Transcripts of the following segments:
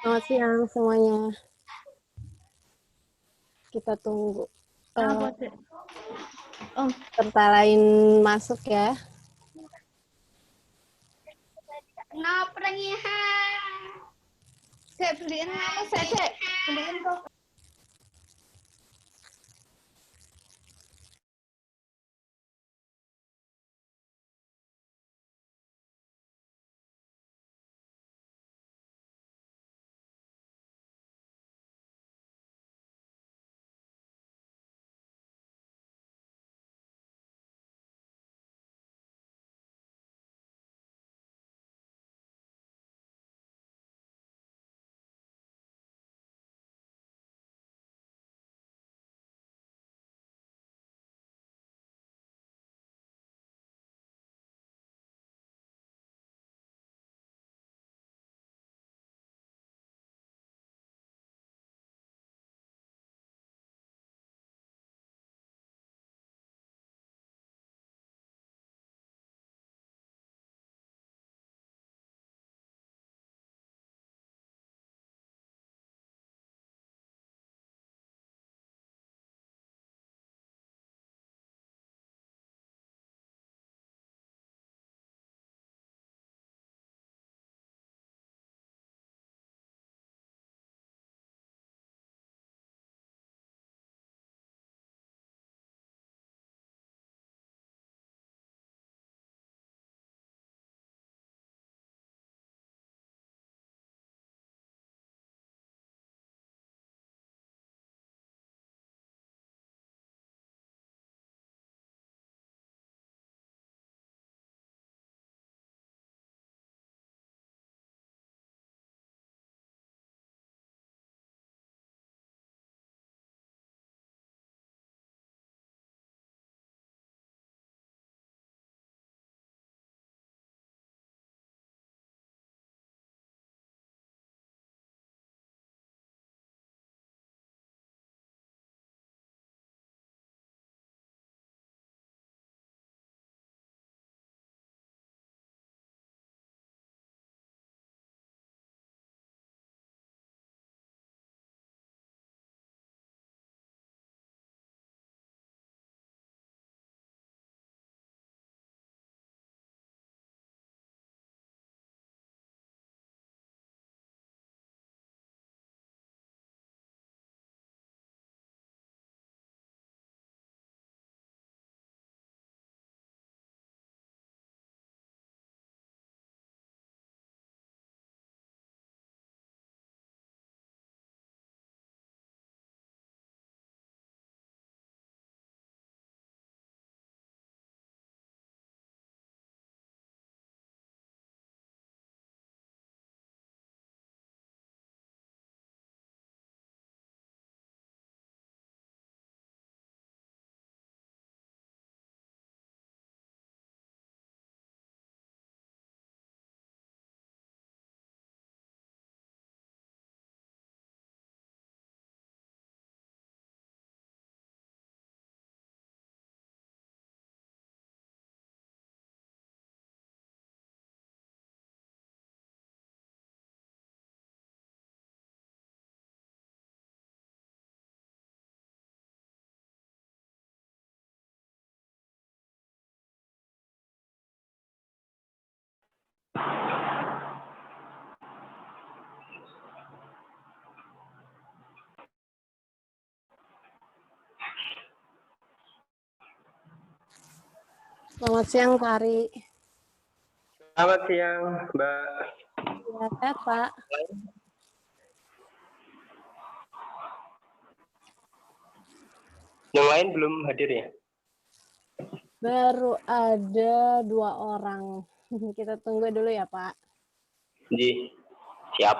Selamat siang semuanya. Kita tunggu peserta lain masuk ya. Ngoprengnya. Saya beliin apa saya beliin kok. Selamat siang Pak Ari. Selamat siang, Mbak. Ya, sehat Pak. Yang lain belum hadir ya? Baru ada 2 orang. Kita tunggu dulu ya Pak. Ji, siap.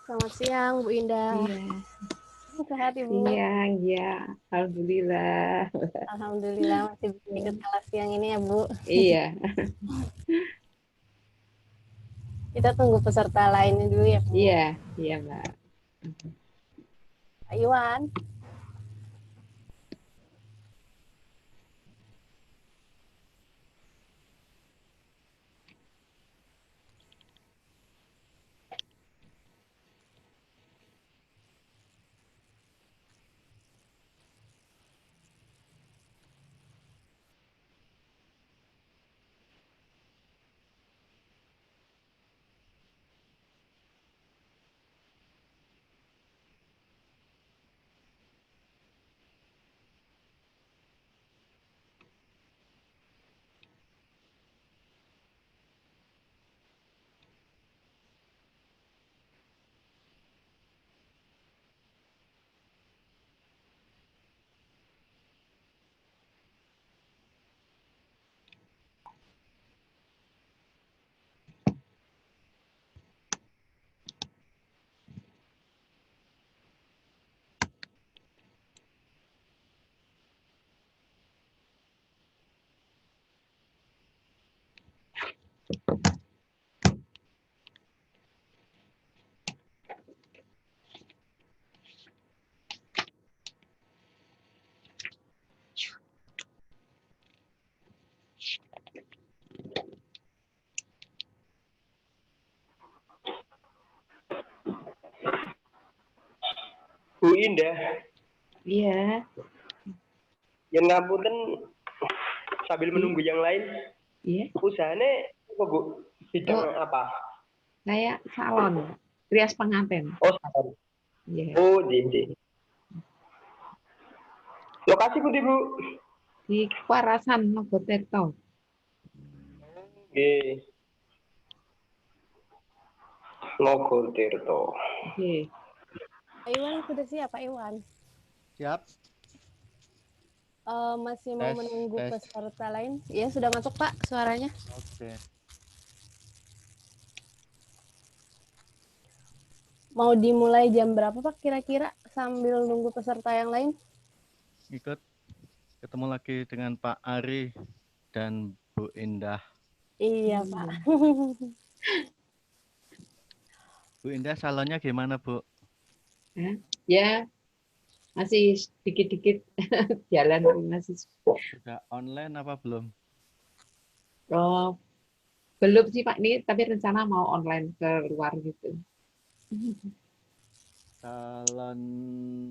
Selamat siang, Bu Indah. Iya, Sehat, Ibu? siang, ya, alhamdulillah. Alhamdulillah masih bisa ikut kelas siang ini ya, Bu. Iya, Kita tunggu peserta lainnya dulu ya, Bu. iya, iya, Mbak. Pak Iwan. Bu Indah, Iya, yang ngapunten sambil menunggu yang lain, iya. usahanya apa Bu? Bidang Oh, apa? saya salon, rias pengantin. Oh, sabar. Iya, Oh, di. Lokasi Bu, Bu? di Kwarasan, Mogotirto. Oke, Logo Tirto. Oke. Pak Iwan sudah siap, Pak Iwan? Siap, Masih mau tes, menunggu tes. peserta lain? Ya, sudah masuk, Pak, suaranya. Oke. Mau dimulai jam berapa, Pak, kira-kira sambil nunggu peserta yang lain? Ikut ketemu lagi dengan Pak Ari dan Bu Indah. Iya, Pak. Bu Indah, salonnya gimana, Bu? Hah? Ya, masih dikit-dikit jalan, masih. Sudah online apa belum? Oh, belum sih Pak, ini tapi rencana mau online ke luar gitu. Salon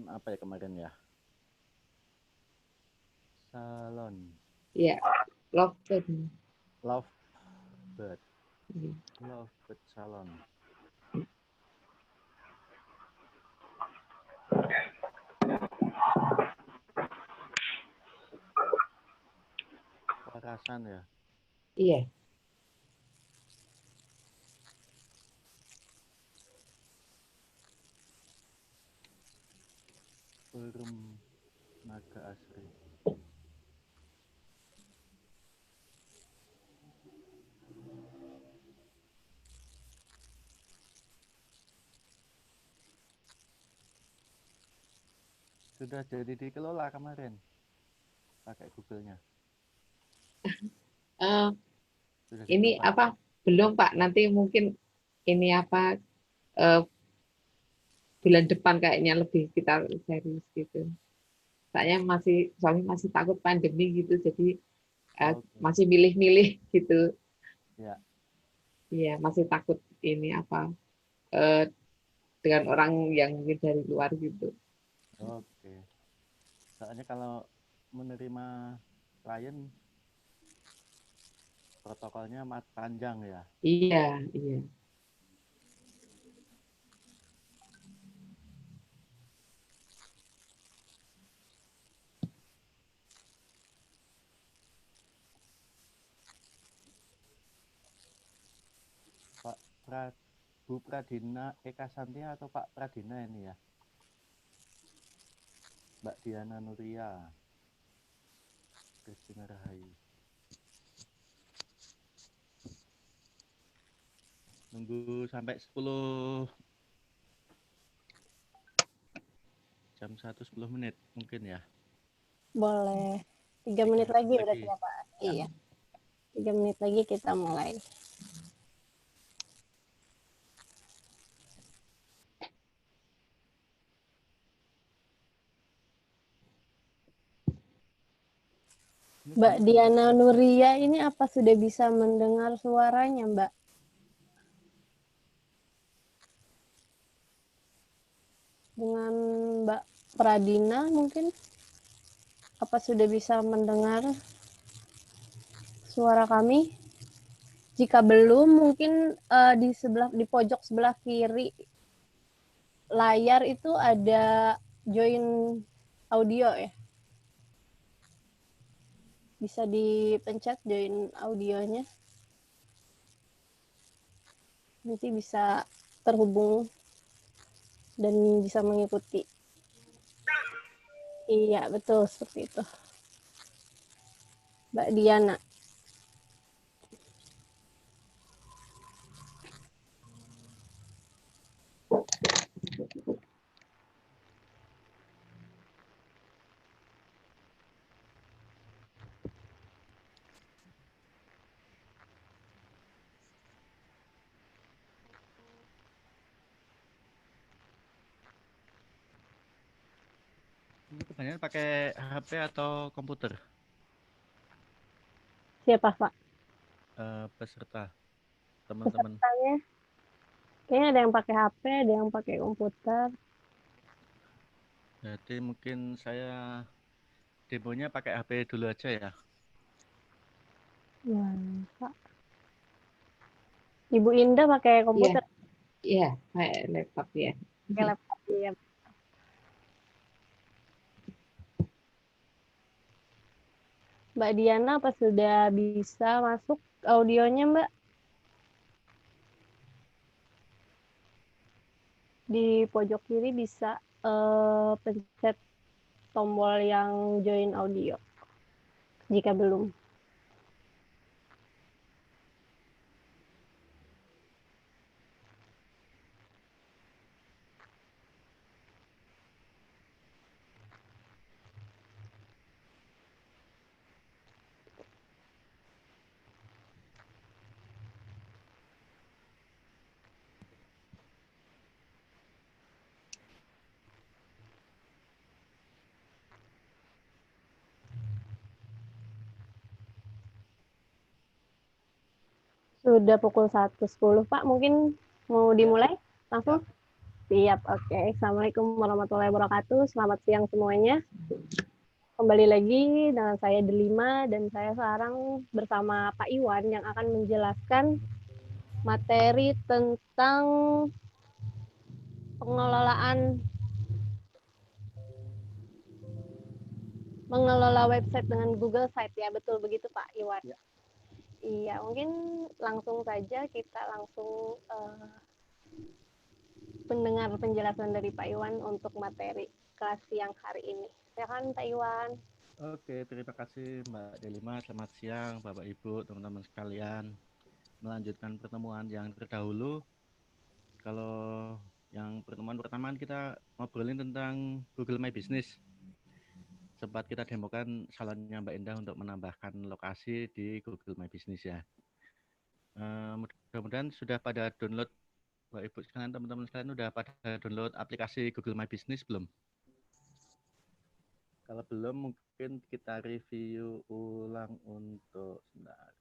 apa ya kemarin ya? Salon Iya, Lovebird. Lovebird. Iya. Lovebird Salon. Warasan ya. Iya. Forum Naga Asri. Sudah jadi dikelola kemarin pakai Google-nya. Eh, Sudah ini dicoba. apa? Belum Pak, nanti mungkin ini apa eh, bulan depan kayaknya lebih kita serius gitu. Saya soalnya masih takut pandemi gitu, jadi Oke. masih milih-milih gitu. Ya. Iya, masih takut ini apa eh, dengan orang yang mungkin dari luar gitu. Oke. Soalnya kalau menerima klien protokolnya panjang ya. Iya, iya. Pak Bu Pradina Eka Santia atau Pak Pradina ini ya? Mbak Diana Nuria, Christina Rahayu. Nunggu sampai 10 jam 1:10 mungkin ya. Boleh. 3 3 menit lagi menit berarti lagi. ya Pak. Iya. 3 menit lagi kita mulai. Mbak Diana Nuria ini apa sudah bisa mendengar suaranya, Mbak? Dengan Mbak Pradina mungkin apa sudah bisa mendengar suara kami? Jika belum, mungkin di pojok sebelah kiri layar itu ada join audio ya. Bisa dipencet join audionya. Nanti bisa terhubung dan bisa mengikuti. Iya, betul seperti itu. Mbak Diana. Ini kebanyakan pakai HP atau komputer? Siapa, Pak? Peserta, teman-teman. Pesertanya. Kayaknya ada yang pakai HP, ada yang pakai komputer. Jadi mungkin saya demonya pakai HP dulu aja ya. Ya, Pak. Ibu Indah pakai Iya, komputer, iya, kayak laptop ya. pakai laptop ya. Mbak Diana apa sudah bisa masuk audionya, Mbak? Di pojok kiri bisa pencet tombol yang join audio. Jika belum. Sudah pukul 1:10, Pak. Mungkin mau dimulai langsung? Siap, oke. Assalamualaikum warahmatullahi wabarakatuh. Selamat siang semuanya. Kembali lagi dengan saya Delima dan saya sekarang bersama Pak Iwan yang akan menjelaskan materi tentang pengelolaan mengelola website dengan Google Site ya, betul begitu Pak Iwan? Ya. Iya, mungkin langsung saja kita langsung mendengar penjelasan dari Pak Iwan untuk materi kelas siang hari ini. Silakan Pak Iwan. Oke, terima kasih Mbak Delima. Selamat siang Bapak Ibu, teman-teman sekalian. Melanjutkan pertemuan yang terdahulu. Kalau yang pertemuan pertama kita ngobrolin tentang Google My Business. Sempat kita demokan salonnya Mbak Indah untuk menambahkan lokasi di Google My Business ya. Mudah-mudahan sudah pada download, Bapak Ibu sekalian, teman-teman sekalian sudah pada download aplikasi Google My Business belum? Kalau belum, mungkin kita review ulang untuk sebentar.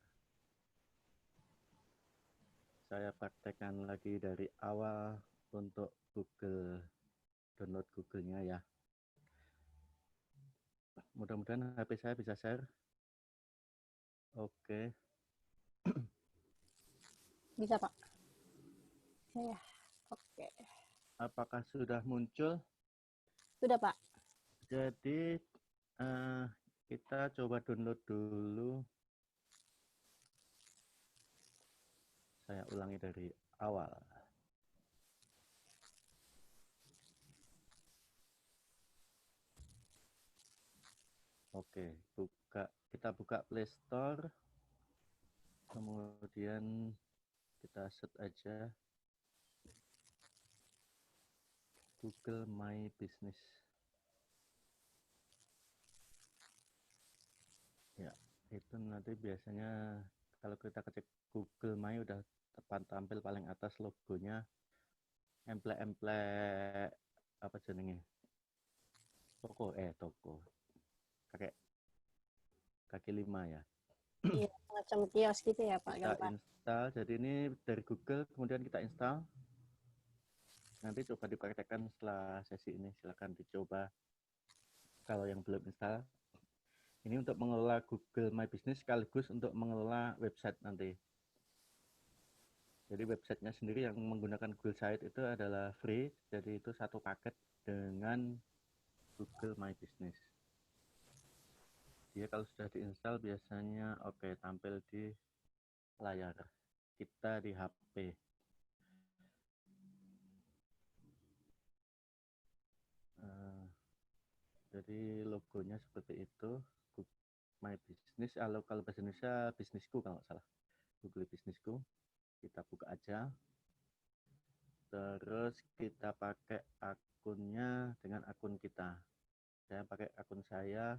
Saya praktekkan lagi dari awal untuk Google, download Google-nya ya. Mudah-mudahan HP saya bisa share. Oke. Bisa Pak. Ya, oke. Apakah sudah muncul? Sudah Pak. Jadi kita coba download dulu. Saya ulangi dari awal. Oke, kita buka Play Store. Kemudian kita search aja Google My Business. Itu nanti biasanya kalau kita ketik Google My udah tampil paling atas logonya emplek-emplek apa jenenge? Toko kakek kaki lima ya. Iya, macam kios gitu ya Pak Kita gambar. install. Jadi ini dari Google, kemudian kita install. Nanti coba dipraktekkan setelah sesi ini. Silakan dicoba kalau yang belum install. Ini untuk mengelola Google My Business sekaligus untuk mengelola website nanti. Jadi websitenya sendiri yang menggunakan Google Site itu adalah free. Jadi itu satu paket dengan Google My Business. Dia kalau sudah diinstal biasanya oke, tampil di layar kita di HP. Jadi logonya seperti itu, Google My Business. Kalau bahasa Indonesia bisnisku kalau nggak salah, Google Bisnisku. Kita buka aja. Terus kita pakai akunnya dengan akun kita. Saya pakai akun saya.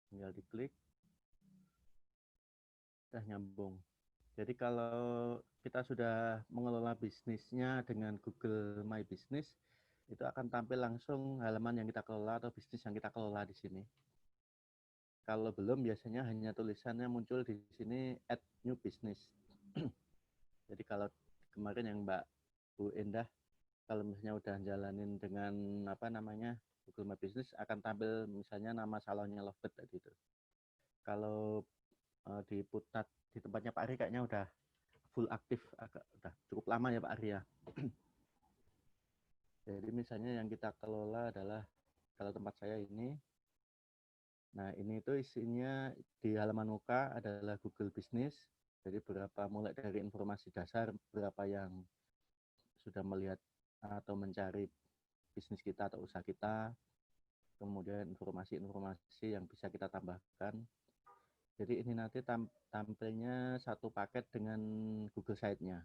Tinggal diklik, udah nyambung. Jadi kalau kita sudah mengelola bisnisnya dengan Google My Business, itu akan tampil langsung halaman yang kita kelola atau bisnis yang kita kelola di sini. Kalau belum, biasanya hanya tulisannya muncul di sini add new business. Jadi kalau kemarin yang Mbak Bu Endah, kalau misalnya udah jalanin dengan apa namanya Google My Business, akan tampil misalnya nama salonnya Lovebird tadi itu. Kalau di Putat di tempatnya Pak Ari kayaknya udah full aktif, udah cukup lama ya Pak Ari ya. Jadi misalnya yang kita kelola adalah kalau tempat saya ini, nah ini itu isinya di halaman muka adalah Google Business. Jadi mulai dari informasi dasar, berapa yang sudah melihat atau mencari bisnis kita atau usaha kita, kemudian informasi-informasi yang bisa kita tambahkan. Jadi ini nanti tampilnya satu paket dengan Google Site-nya.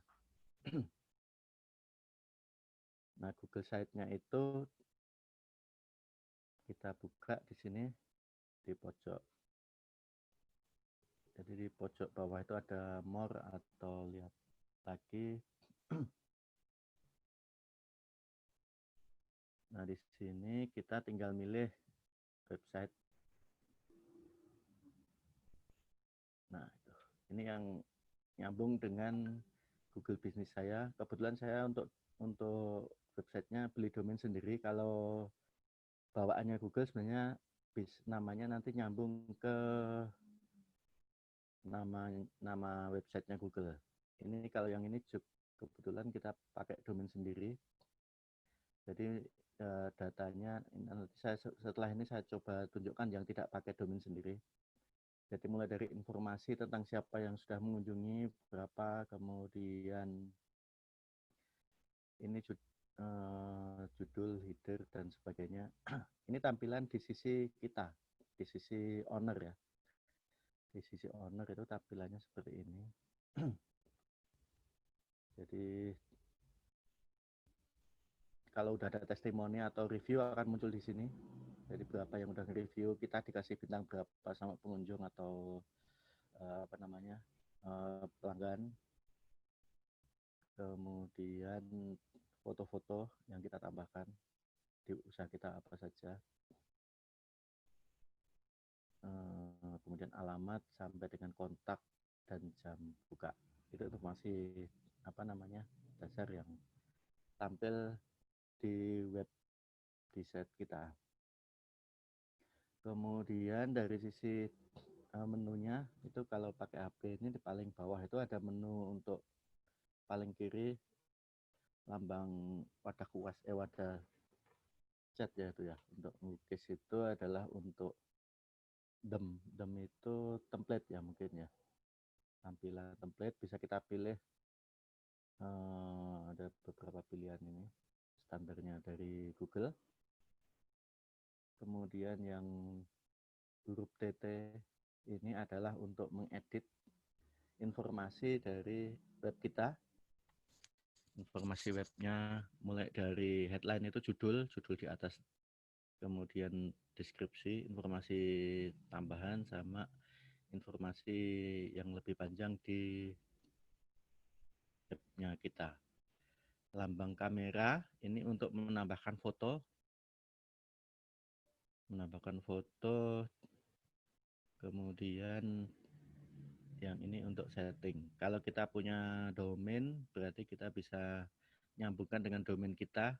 Nah, Google Site-nya itu kita buka di sini di pojok. Jadi di pojok bawah itu ada more atau lihat lagi. Nah, di sini kita tinggal milih website. Nah, itu. Ini yang nyambung dengan Google Business saya. Kebetulan saya untuk websitenya beli domain sendiri. Kalau bawaannya Google sebenarnya namanya nanti nyambung ke nama websitenya Google. Ini kalau yang ini kebetulan kita pakai domain sendiri. Jadi datanya nanti setelah ini saya coba tunjukkan yang tidak pakai domain sendiri. Jadi mulai dari informasi tentang siapa yang sudah mengunjungi, berapa, kemudian ini judul, header, dan sebagainya. Ini tampilan di sisi kita, di sisi owner ya. Di sisi owner itu tampilannya seperti ini. Jadi kalau udah ada testimoni atau review akan muncul di sini. Jadi berapa yang udah review, kita dikasih bintang berapa sama pengunjung atau pelanggan. Kemudian foto-foto yang kita tambahkan di usaha kita apa saja. Kemudian alamat sampai dengan kontak dan jam buka. Itu informasi dasar yang tampil di web di site kita. Kemudian dari sisi menunya itu kalau pakai HP ini di paling bawah itu ada menu untuk paling kiri lambang wadah cat ya itu ya. Untuk melukis itu adalah untuk dem itu template ya mungkin ya. Tampilan template bisa kita pilih, ada beberapa pilihan ini standarnya dari Google. Kemudian yang huruf TT ini adalah untuk mengedit informasi dari web kita. Informasi webnya mulai dari headline itu judul di atas kemudian deskripsi, informasi tambahan, sama informasi yang lebih panjang di webnya kita. Lambang kamera ini untuk menambahkan foto, kemudian yang ini untuk setting. Kalau kita punya domain, berarti kita bisa nyambungkan dengan domain kita.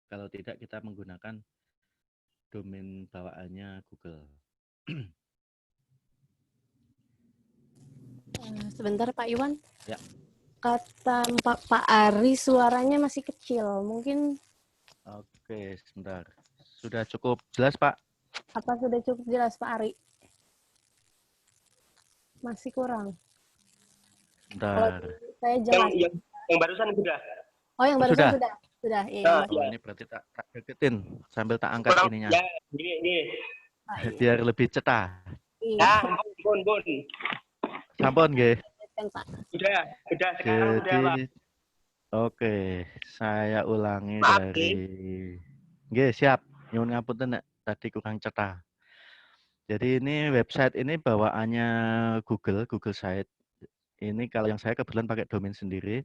Kalau tidak, kita menggunakan domain bawaannya Google. Sebentar Pak Iwan. Ya. Kata Pak Ari suaranya masih kecil. Mungkin Oke, sebentar. Sudah cukup jelas, Pak? apa sudah cukup jelas Pak Ari? Masih kurang. Kalau Sebentar. saya jelas. Yang barusan sudah. Oh, yang barusan Sudah? sudah. Sudah, iya. Nah, Oh, ini berarti tak deketin sambil tak angkat kurang ininya. ya, gini. Pak, iya. Biar lebih cetar. Ya, Iya. bun. Sampun, nggih. Kan, Pak. Sudah sekarang sudah, Pak. Jadi, oke, saya ulangi Maaf, dari... Nggih, siap. Nyuwun ngapunten nek tadi kurang cetar. Jadi ini website ini bawaannya Google Site. Ini kalau yang saya kebetulan pakai domain sendiri.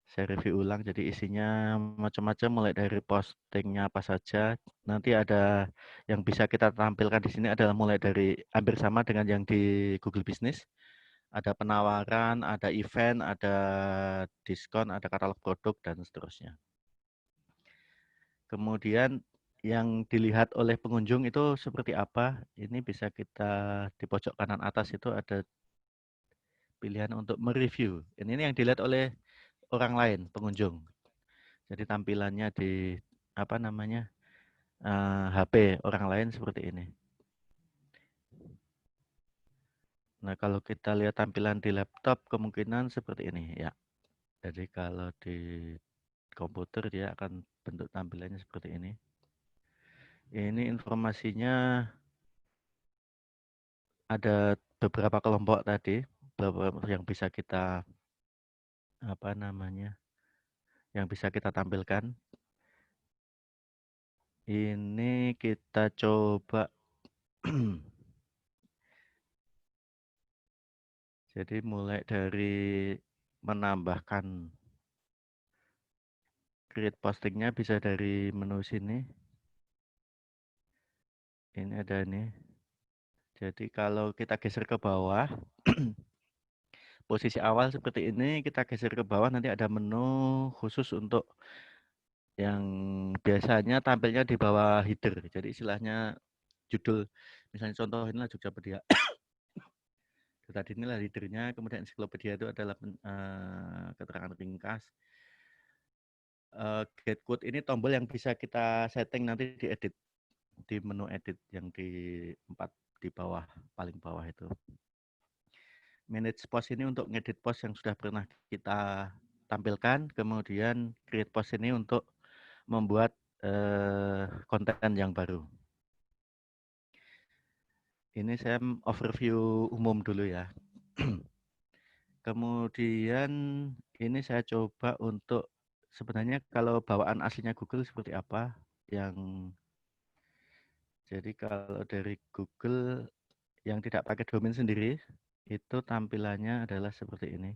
Saya review ulang, jadi isinya macam-macam mulai dari postingnya apa saja. Nanti ada yang bisa kita tampilkan di sini adalah mulai dari hampir sama dengan yang di Google Business. Ada penawaran, ada event, ada diskon, ada katalog produk, dan seterusnya. Kemudian yang dilihat oleh pengunjung itu seperti apa, ini bisa kita di pojok kanan atas itu ada pilihan untuk mereview. Ini yang dilihat oleh orang lain, pengunjung. Jadi tampilannya di HP orang lain seperti ini. Nah, kalau kita lihat tampilan di laptop kemungkinan seperti ini ya. Jadi kalau di komputer dia akan bentuk tampilannya seperti ini. Ini informasinya ada beberapa kelompok tadi, beberapa yang bisa kita yang bisa kita tampilkan. Ini kita coba jadi mulai dari menambahkan create postingnya bisa dari menu sini. Ini ada nih. Jadi kalau kita geser ke bawah, posisi awal seperti ini, kita geser ke bawah nanti ada menu khusus untuk yang biasanya tampilnya di bawah header. Jadi istilahnya judul, misalnya contoh inilah Jogjapedia. Tadi inilah headernya, kemudian ensiklopedia itu adalah keterangan ringkas. Get code ini tombol yang bisa kita setting nanti diedit di menu edit yang di bawah, paling bawah itu. Manage post ini untuk ngedit post yang sudah pernah kita tampilkan, kemudian create post ini untuk membuat konten yang baru. Ini saya overview umum dulu ya. Kemudian ini saya coba untuk sebenarnya kalau bawaan aslinya Google seperti apa jadi kalau dari Google yang tidak pakai domain sendiri itu tampilannya adalah seperti ini.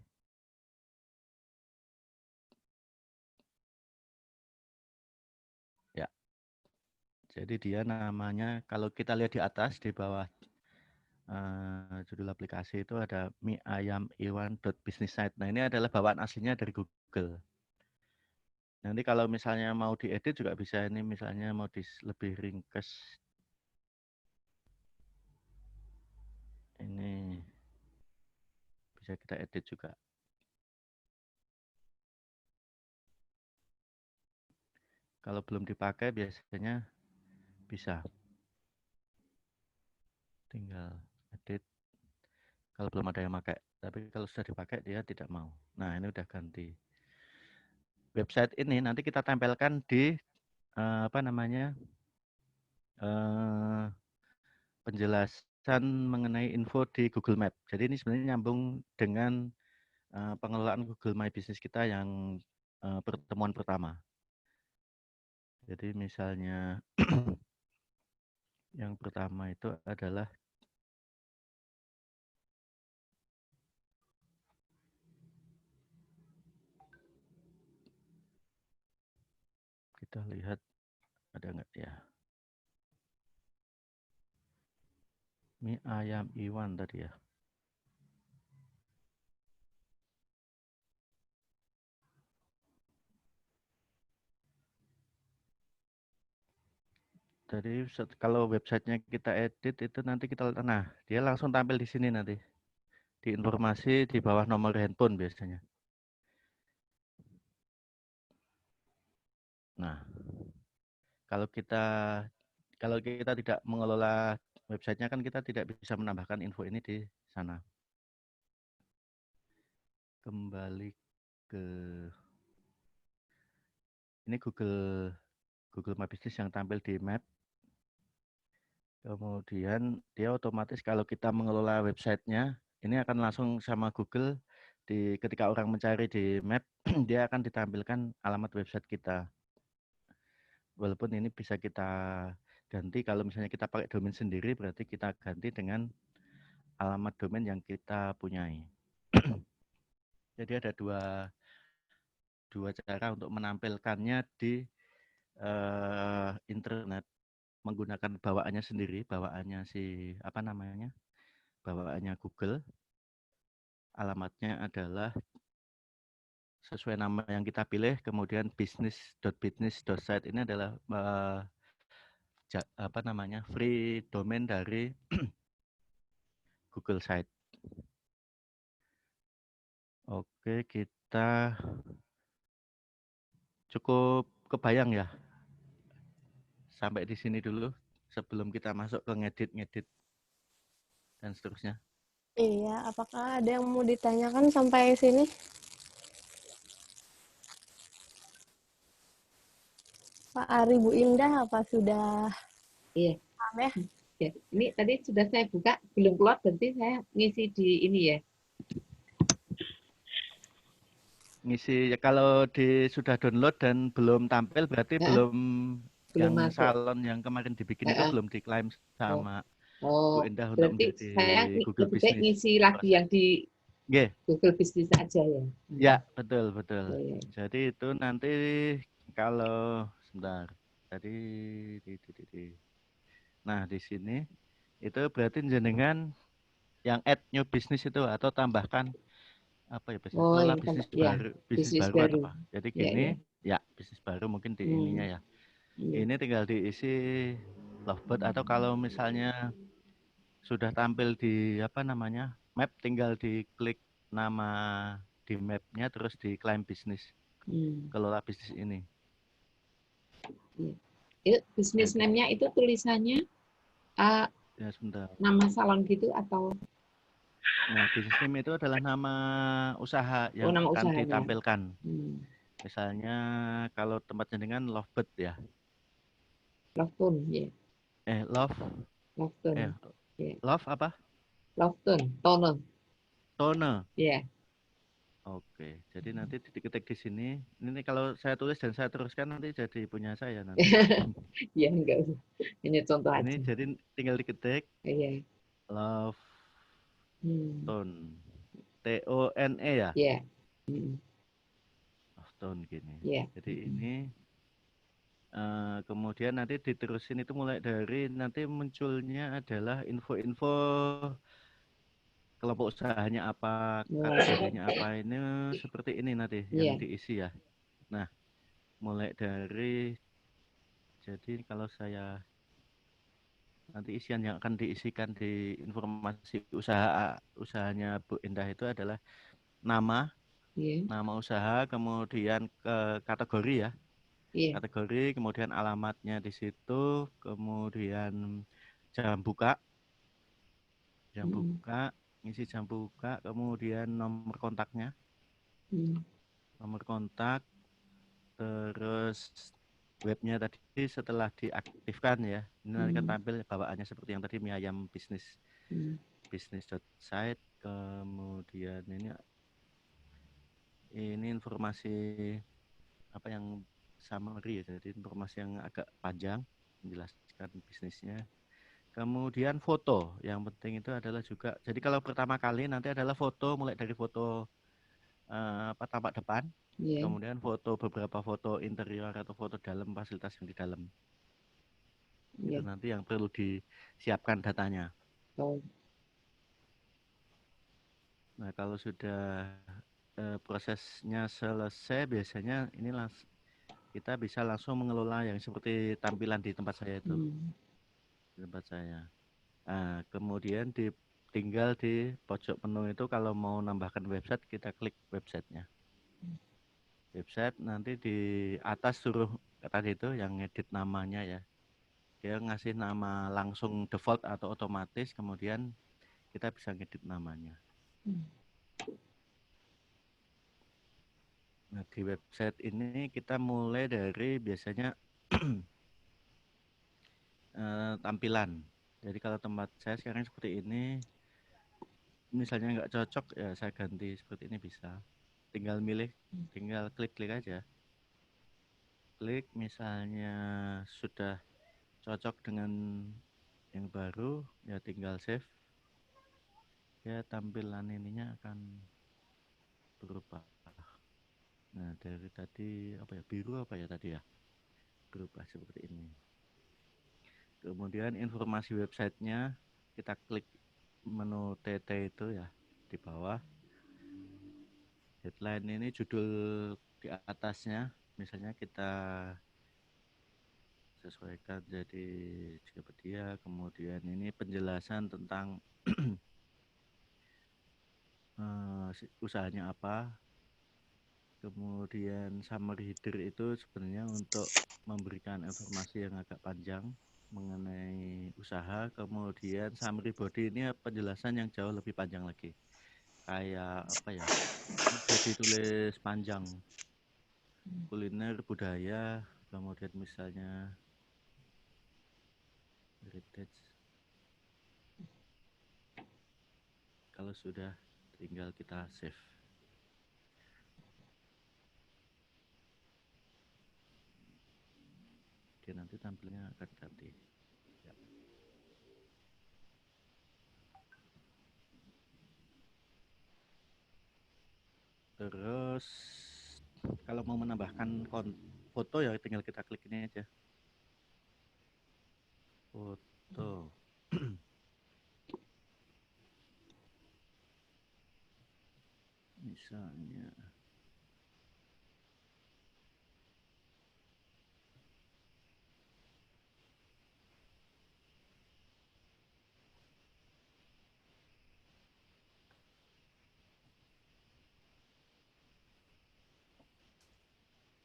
Ya. Jadi dia namanya kalau kita lihat di atas di bawah judul aplikasi itu ada miayamiwan.businesssite. Nah, ini adalah bawaan aslinya dari Google. Nanti kalau misalnya mau diedit juga bisa, ini misalnya mau lebih ringkas. Ini bisa kita edit juga. Kalau belum dipakai biasanya bisa. Tinggal edit. Kalau belum ada yang pakai, tapi kalau sudah dipakai dia tidak mau. Nah, ini udah ganti. Website ini nanti kita tempelkan di penjelasan mengenai info di Google Map. Jadi ini sebenarnya nyambung dengan pengelolaan Google My Business kita yang pertemuan pertama. Jadi misalnya Yang pertama itu adalah kita lihat ada nggak ya? Mie ayam Iwan tadi ya. Jadi kalau websitenya kita edit itu nanti kita, nah dia langsung tampil di sini nanti. Di informasi di bawah nomor handphone biasanya. Nah, kalau kita tidak mengelola websitenya kan kita tidak bisa menambahkan info ini di sana. Kembali ke ini Google My Business yang tampil di map. Kemudian dia otomatis kalau kita mengelola websitenya, ini akan langsung sama Google ketika orang mencari di map, dia akan ditampilkan alamat website kita. Walaupun ini bisa kita ganti, kalau misalnya kita pakai domain sendiri, berarti kita ganti dengan alamat domain yang kita punyai. Jadi ada dua cara untuk menampilkannya di internet, menggunakan bawaannya sendiri, bawaannya bawaannya Google. Alamatnya adalah sesuai nama yang kita pilih, kemudian business.site ini adalah free domain dari Google Site. Oke, kita cukup kebayang ya. Sampai di sini dulu sebelum kita masuk ke ngedit dan seterusnya. Iya, apakah ada yang mau ditanyakan sampai sini? Pak Ari, Bu Indah, apa sudah Iya. paham ya? Ya, ini tadi sudah saya buka, belum keluar, berarti saya ngisi di ini ya. Ngisi ya, kalau sudah download dan belum tampil berarti belum yang masuk. salon yang kemarin dibikin itu belum diklaim sama Bu Indah untuk Berarti menjadi saya Google lebih baik Business. ngisi lagi yang di Google Business aja ya. Ya, betul. Ya. Jadi itu nanti kalau sebentar. Tadi nah, di sini itu berarti jenengan yang add new business itu atau tambahkan apa ya, kelola bisnis baru, bisnis baru atau apa. Jadi gini, ya bisnis baru mungkin di ininya ya. Ini tinggal diisi Lovebird atau kalau misalnya sudah tampil di map, tinggal diklik nama di mapnya terus diklaim bisnis, kelola bisnis ini. Itu bisnis name-nya itu tulisannya ya, sebentar. Nama salon gitu atau? Nah, bisnis name itu adalah nama usaha yang akan ditampilkan. Misalnya kalau tempat jenengan Lovebird ya. Lovetone ya. Lovetone. Love apa? Lovetone. Tone. Iya. Oke, jadi nanti diketik di sini. Ini kalau saya tulis dan saya teruskan nanti jadi punya saya nanti. Ya enggak usah. Ini contoh aja. Ini jadi tinggal diketik. Iya. Love Tone. T-O-N-E ya? Iya. Love Tone gini. Iya. Jadi ini kemudian nanti diterusin itu mulai dari nanti munculnya adalah info-info kelompok usahanya apa, kategorinya apa, ini seperti ini nanti yang diisi ya. Nah, mulai dari, jadi kalau saya nanti isian yang akan diisikan di informasi usahanya Bu Indah itu adalah nama usaha, kemudian kategori ya, kategori, kemudian alamatnya di situ, kemudian jam buka, ngisi jam buka, kemudian nomor kontaknya, nomor kontak, terus webnya tadi setelah diaktifkan ya, ini nanti akan tampil bawaannya seperti yang tadi mie ayam bisnis, business.site, kemudian ini informasi apa yang summary ya, jadi informasi yang agak panjang. menjelaskan bisnisnya. Kemudian foto, yang penting itu adalah juga, jadi kalau pertama kali nanti adalah foto, mulai dari foto tampak depan, Iya. kemudian foto beberapa foto interior atau foto dalam fasilitas yang di dalam. Itu Iya. nanti yang perlu disiapkan datanya. Oh, Nah, kalau sudah prosesnya selesai, biasanya ini kita bisa langsung mengelola yang seperti tampilan di tempat saya itu, di tempat saya. Nah, kemudian tinggal di pojok menu itu kalau mau nambahkan website, kita klik websitenya. Website nanti di atas suruh tadi itu yang ngedit namanya ya. Dia ngasih nama langsung default atau otomatis, kemudian kita bisa ngedit namanya. Nah, di website ini kita mulai dari biasanya tampilan. Jadi kalau tempat saya sekarang seperti ini, misalnya nggak cocok ya saya ganti seperti ini bisa. Tinggal milih, tinggal klik-klik aja. Klik misalnya sudah cocok dengan yang baru, ya tinggal save. Ya tampilan ininya akan berubah. Nah, dari tadi apa ya, biru apa ya tadi ya, berubah seperti ini. Kemudian informasi websitenya kita klik menu TT itu ya di bawah. Headline ini judul di atasnya, misalnya kita sesuaikan jadi Wikipedia. Kemudian ini penjelasan tentang usahanya apa. Kemudian summary header itu sebenarnya untuk memberikan informasi yang agak panjang mengenai usaha. Kemudian summary body ini penjelasan yang jauh lebih panjang lagi, kayak apa ya, bisa ditulis panjang, kuliner, budaya, kemudian misalnya heritage. Kalau sudah, tinggal kita save. Oke, nanti tampilnya akan ganti. Ya. Terus kalau mau menambahkan foto ya tinggal kita klik ini aja. Foto. Misalnya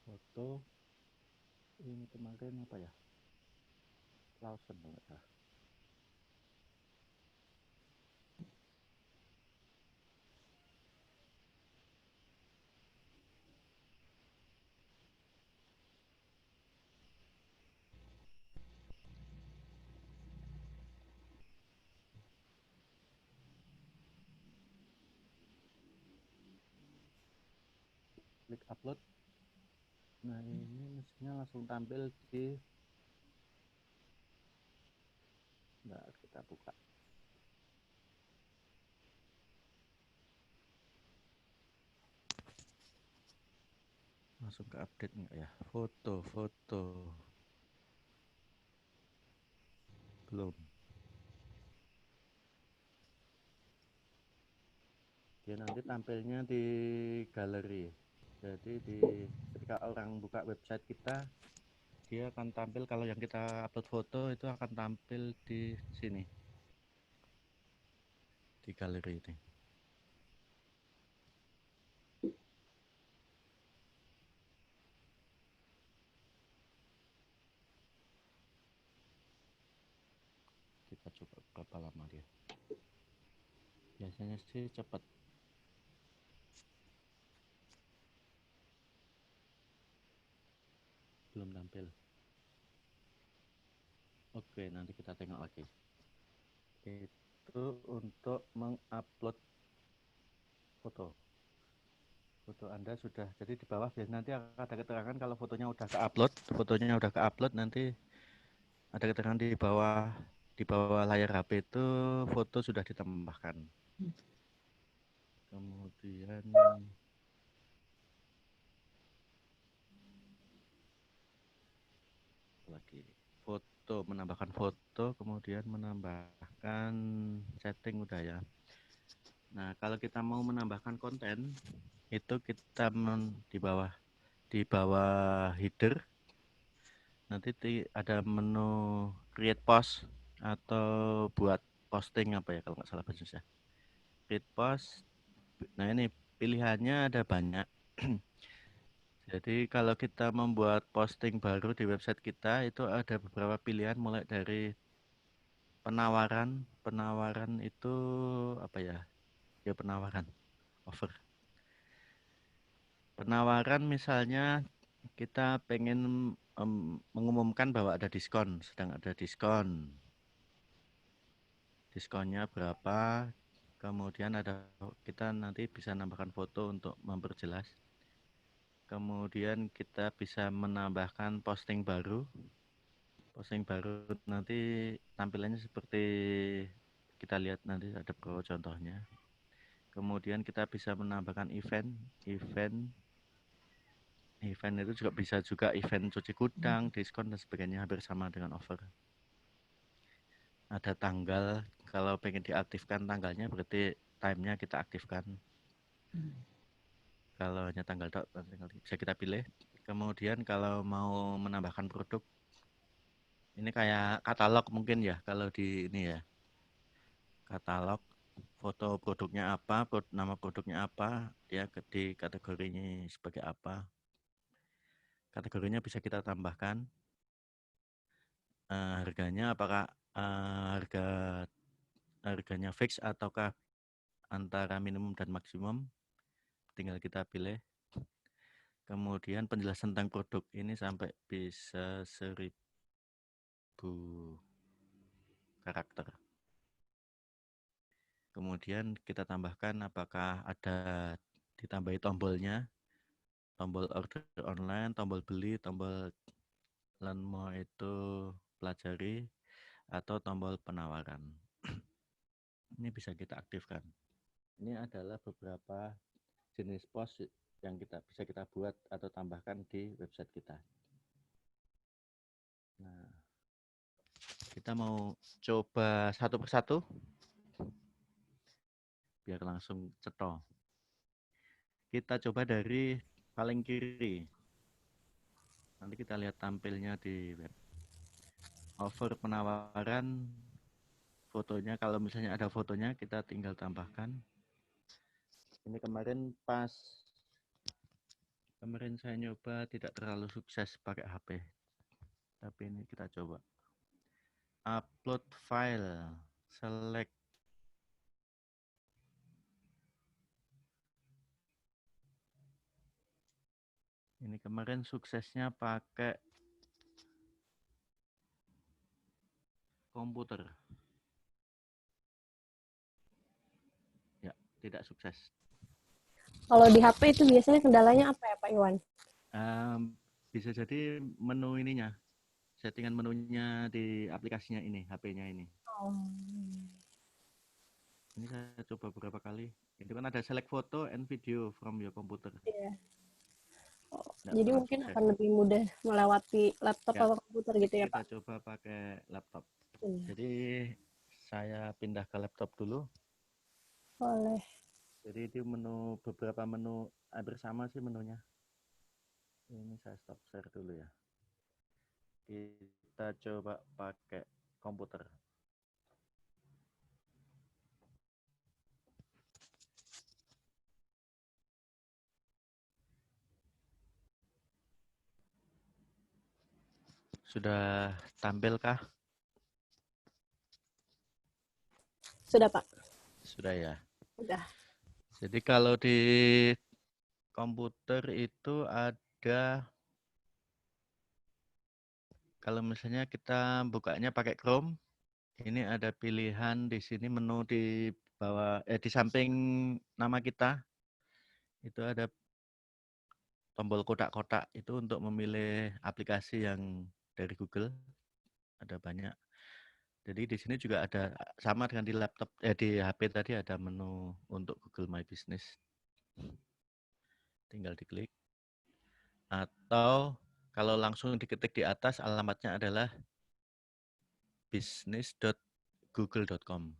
foto ini kemarin apa ya, Lawson kalau nggak salah. Klik upload. Nah, ini mestinya langsung tampil di, nggak, kita buka. Langsung ke update nggak ya? Foto belum. Dia nanti tampilnya di galeri. Jadi ketika orang buka website kita, dia akan tampil, kalau yang kita upload foto itu akan tampil di sini, di galeri ini. Kita coba berapa lama dia. Biasanya sih cepat. Belum tampil. Oke, nanti kita tengok lagi. Itu untuk mengupload foto. Foto Anda sudah, jadi di bawah biasanya nanti ada keterangan kalau fotonya udah ke-upload, nanti ada keterangan di bawah layar HP itu foto sudah ditambahkan. Kemudian lagi menambahkan foto, kemudian menambahkan setting udah ya. Nah, kalau kita mau menambahkan konten itu kita di bawah header nanti ada menu create post atau buat posting apa ya kalau nggak salah bahasa Indonesia. Create post. Nah, ini pilihannya ada banyak. Jadi kalau kita membuat posting baru di website kita itu ada beberapa pilihan mulai dari penawaran itu apa ya? Ya penawaran, offer. Penawaran misalnya kita pengen mengumumkan bahwa ada diskon, sedang ada diskon. Diskonnya berapa? Kemudian kita nanti bisa nambahkan foto untuk memperjelas. Kemudian kita bisa menambahkan posting baru. Posting baru nanti tampilannya seperti kita lihat nanti ada beberapa contohnya. Kemudian kita bisa menambahkan event itu juga bisa event cuci gudang, diskon dan sebagainya, hampir sama dengan offer. Ada tanggal, kalau pengen diaktifkan tanggalnya berarti time-nya kita aktifkan. Kalau hanya tanggal bisa kita pilih. Kemudian kalau mau menambahkan produk, ini kayak katalog mungkin ya, kalau di ini ya. Katalog, foto produknya apa, nama produknya apa, dia di kategorinya sebagai apa. Kategorinya bisa kita tambahkan. Harganya apakah harganya fix ataukah antara minimum dan maksimum, tinggal kita pilih. Kemudian penjelasan tentang produk ini sampai bisa 1000 karakter. Kemudian kita tambahkan apakah ada ditambahi tombolnya, tombol order online, tombol beli, tombol learn more itu pelajari, atau tombol penawaran. Ini bisa kita aktifkan. Ini adalah beberapa jenis post yang bisa kita buat atau tambahkan di website kita. Nah, kita mau coba satu persatu biar langsung cetol. Kita coba dari paling kiri. Nanti kita lihat tampilnya di web. Offer penawaran, fotonya kalau misalnya ada fotonya kita tinggal tambahkan. Ini kemarin saya nyoba tidak terlalu sukses pakai HP. Tapi ini kita coba. Upload file, select. Ini kemarin suksesnya pakai komputer. Ya, tidak sukses. Kalau di HP itu biasanya kendalanya apa ya Pak Iwan? Bisa jadi menu ininya, settingan menunya di aplikasinya ini, HP-nya ini. Oh. Ini saya coba beberapa kali. Itu kan ada select photo and video from your computer. Iya. Oh, Nggak jadi pernah mungkin sukses. akan lebih mudah melewati laptop Ya, atau komputer gitu ya kita Pak? coba pakai laptop. Iya. Jadi saya pindah ke laptop dulu. Boleh. Jadi di beberapa menu hampir sama sih menunya. Ini saya stop share dulu ya. Kita coba pakai komputer. Sudah tampilkah? Sudah Pak? Sudah ya. Sudah. Jadi kalau di komputer itu ada, kalau misalnya kita bukanya pakai Chrome, ini ada pilihan di sini menu di bawah, di samping nama kita itu ada tombol kotak-kotak itu untuk memilih aplikasi yang dari Google. ada banyak. Jadi di sini juga ada sama dengan di laptop, di HP tadi ada menu untuk Google My Business. Tinggal diklik. Atau kalau langsung diketik di atas alamatnya adalah business.google.com.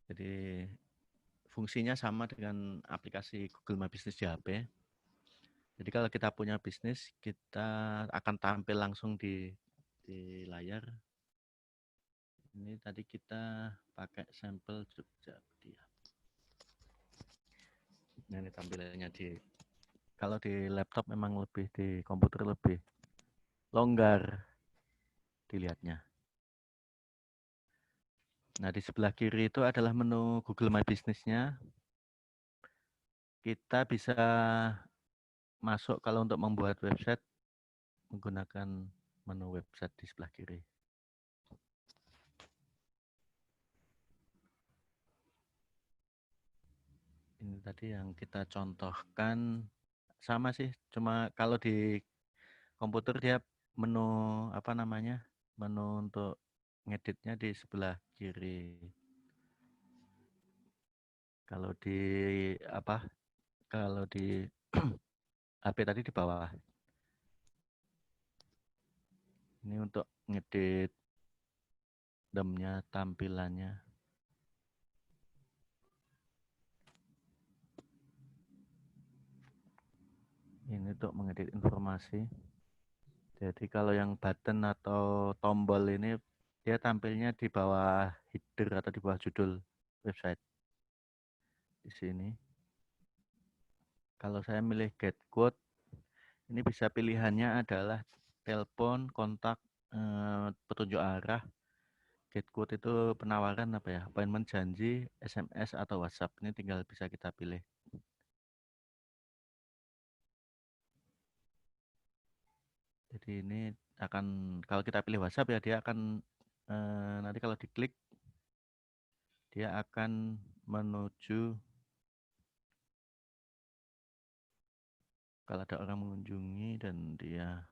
Jadi fungsinya sama dengan aplikasi Google My Business di HP. Jadi kalau kita punya bisnis, kita akan tampil langsung di layar. Ini tadi kita pakai sampel Jogja. Nah, ini tampilannya kalau di laptop memang lebih, di komputer lebih longgar dilihatnya. Nah, di sebelah kiri itu adalah menu Google My Business-nya. Kita bisa masuk kalau untuk membuat website menggunakan menu website di sebelah kiri. Ini tadi yang kita contohkan sama sih, cuma kalau di komputer dia menu apa namanya? Menu untuk ngeditnya di sebelah kiri. Kalau di apa? Kalau di HP tadi di bawah. Ini untuk ngedit theme-nya, tampilannya. Ini untuk mengedit informasi. Jadi kalau yang button atau tombol ini dia tampilnya di bawah header atau di bawah judul website. Di sini. Kalau saya milih get quote, ini bisa pilihannya adalah telepon, kontak, petunjuk arah. Get quote itu penawaran apa ya? Appointment janji, SMS atau WhatsApp. Ini tinggal bisa kita pilih. Jadi ini akan, kalau kita pilih WhatsApp ya dia akan nanti kalau diklik dia akan menuju kalau ada orang mengunjungi dan dia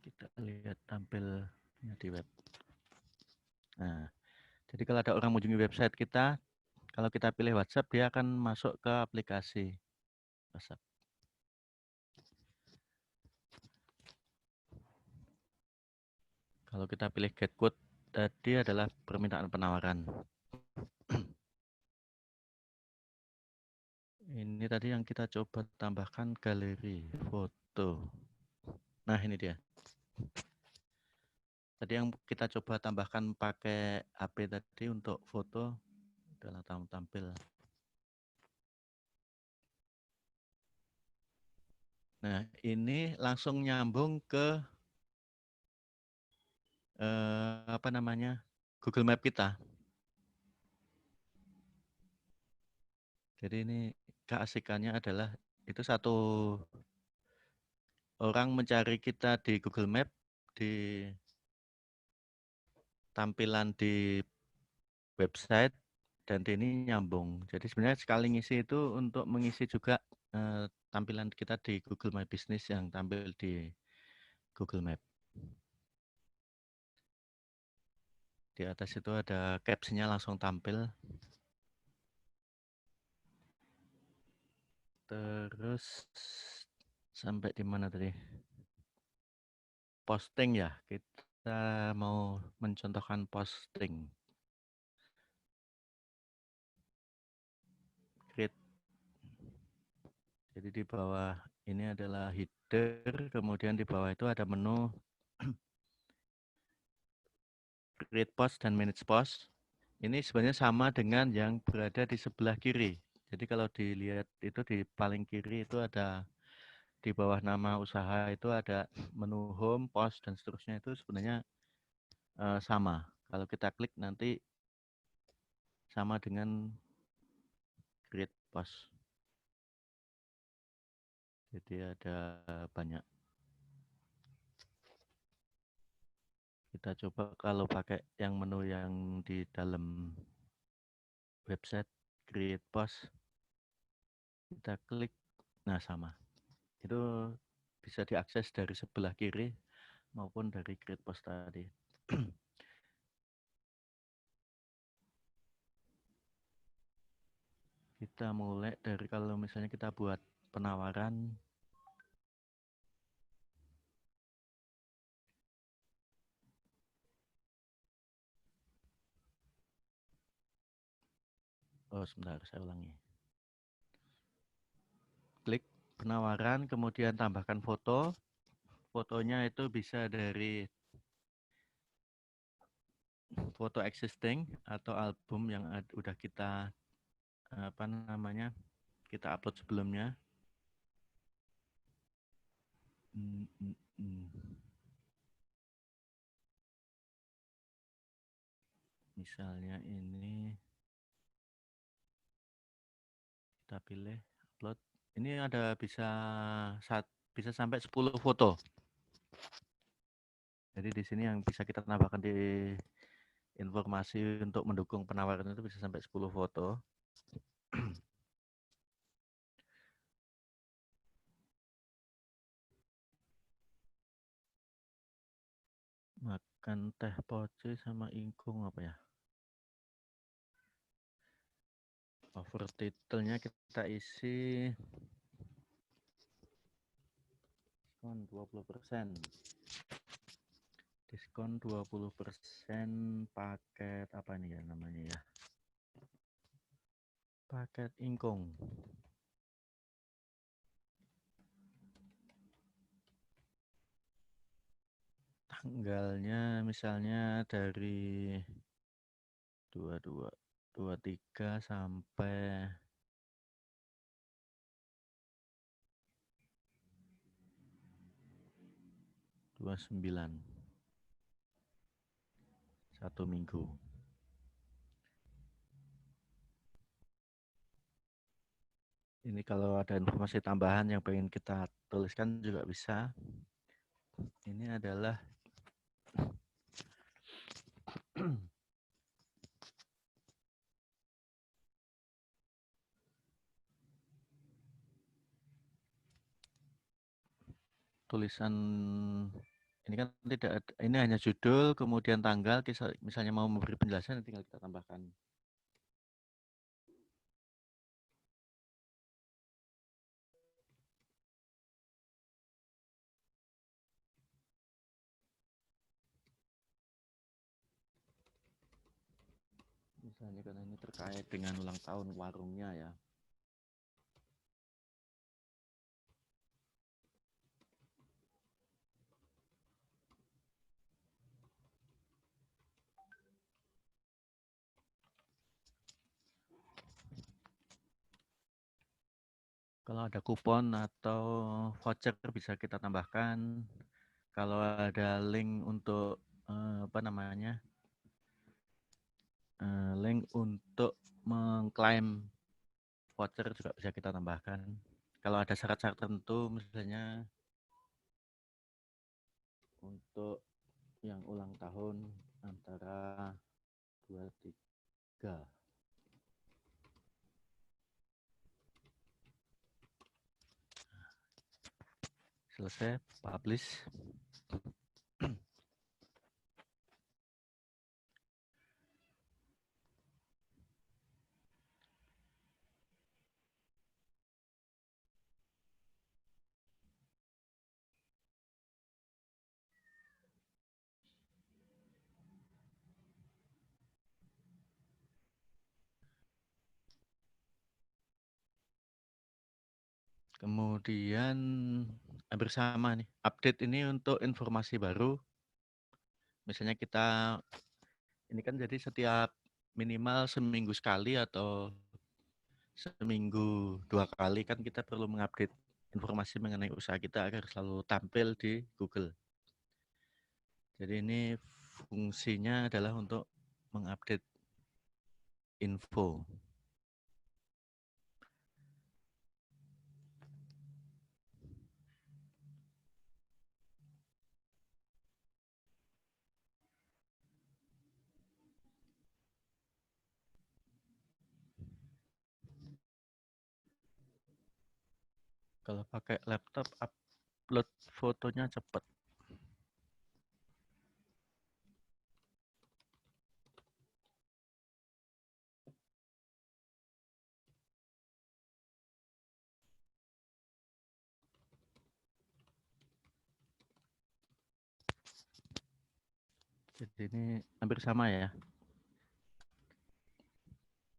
kita lihat tampilnya di web. Nah, jadi kalau ada orang mengunjungi website kita, kalau kita pilih WhatsApp dia akan masuk ke aplikasi WhatsApp. Kalau kita pilih get quote tadi adalah permintaan penawaran. Ini tadi yang kita coba tambahkan galeri foto. Nah, ini dia. Tadi yang kita coba tambahkan pakai HP tadi untuk foto adalah tampil. Nah, ini langsung nyambung ke apa namanya? Google Map kita. Jadi ini keasikannya adalah itu satu orang mencari kita di Google Map, di tampilan di website, dan ini nyambung. Jadi sebenarnya sekali ngisi itu untuk mengisi juga tampilan kita di Google My Business yang tampil di Google Map. Di atas itu ada caption-nya langsung tampil. Terus sampai di mana tadi? Posting ya, kita mau mencontohkan posting. Create. Jadi di bawah ini adalah header, kemudian di bawah itu ada menu create post dan manage post. Ini sebenarnya sama dengan yang berada di sebelah kiri. Jadi kalau dilihat itu di paling kiri itu ada di bawah nama usaha itu ada menu home, post dan seterusnya, itu sebenarnya sama. Kalau kita klik nanti sama dengan create post. Jadi ada banyak. Kita coba kalau pakai yang menu yang di dalam website create post, kita klik, nah sama. Itu bisa diakses dari sebelah kiri maupun dari create post tadi. Kita mulai dari kalau misalnya kita buat penawaran. Oh, sebentar, saya ulangi. Klik penawaran, kemudian tambahkan foto. Fotonya itu bisa dari foto existing atau album yang udah kita apa namanya kita upload sebelumnya. Misalnya ini kita pilih upload. Ini ada bisa sampai 10 foto. Jadi di sini yang bisa kita tambahkan di informasi untuk mendukung penawaran itu bisa sampai 10 foto. Makan teh poce sama ingkung apa ya? Over title-nya kita isi diskon 20%. Diskon 20% paket apa ini ya namanya ya? Paket ingkung. Tanggalnya misalnya dari 23 sampai 29. 1 minggu. Ini kalau ada informasi tambahan yang pengen kita tuliskan juga bisa. Ini adalah tulisan ini kan tidak ada, ini hanya judul kemudian tanggal, misalnya mau memberi penjelasan tinggal kita tambahkan. Misalnya karena ini terkait dengan ulang tahun warungnya ya. Kalau ada kupon atau voucher bisa kita tambahkan. Kalau ada link untuk apa namanya? Link untuk mengklaim voucher juga bisa kita tambahkan. Kalau ada syarat-syarat tertentu misalnya untuk yang ulang tahun antara 23. Selesai, publish. Kemudian hampir sama nih, update ini untuk informasi baru. Misalnya kita, ini kan jadi setiap minimal seminggu sekali atau seminggu 2 kali kan kita perlu mengupdate informasi mengenai usaha kita agar selalu tampil di Google. Jadi ini fungsinya adalah untuk mengupdate info. Kalau pakai laptop upload fotonya cepat. Jadi ini hampir sama ya.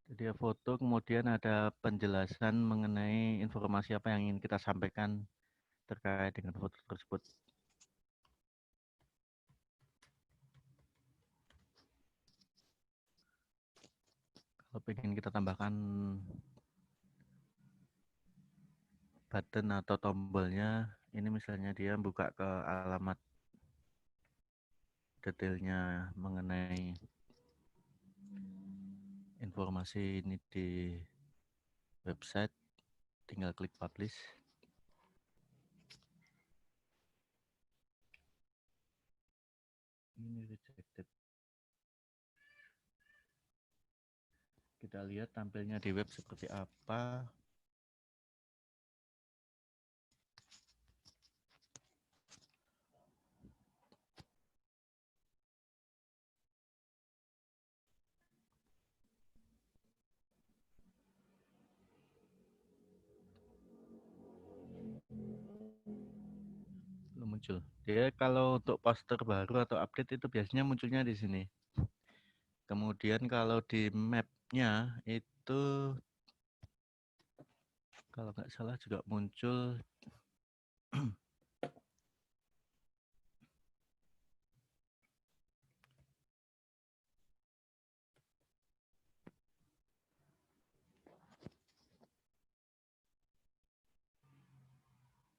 Jadi foto kemudian ada penjelasan mengenai informasi apa yang ingin kita sampaikan terkait dengan foto tersebut. Kalau ingin kita tambahkan button atau tombolnya, ini misalnya dia buka ke alamat detailnya mengenai informasi ini di website, tinggal klik publish. Ini rejected. Kita lihat tampilnya di web seperti apa. Belum muncul. Dia kalau untuk poster baru atau update itu biasanya munculnya di sini. Kemudian kalau di map-nya itu kalau nggak salah juga muncul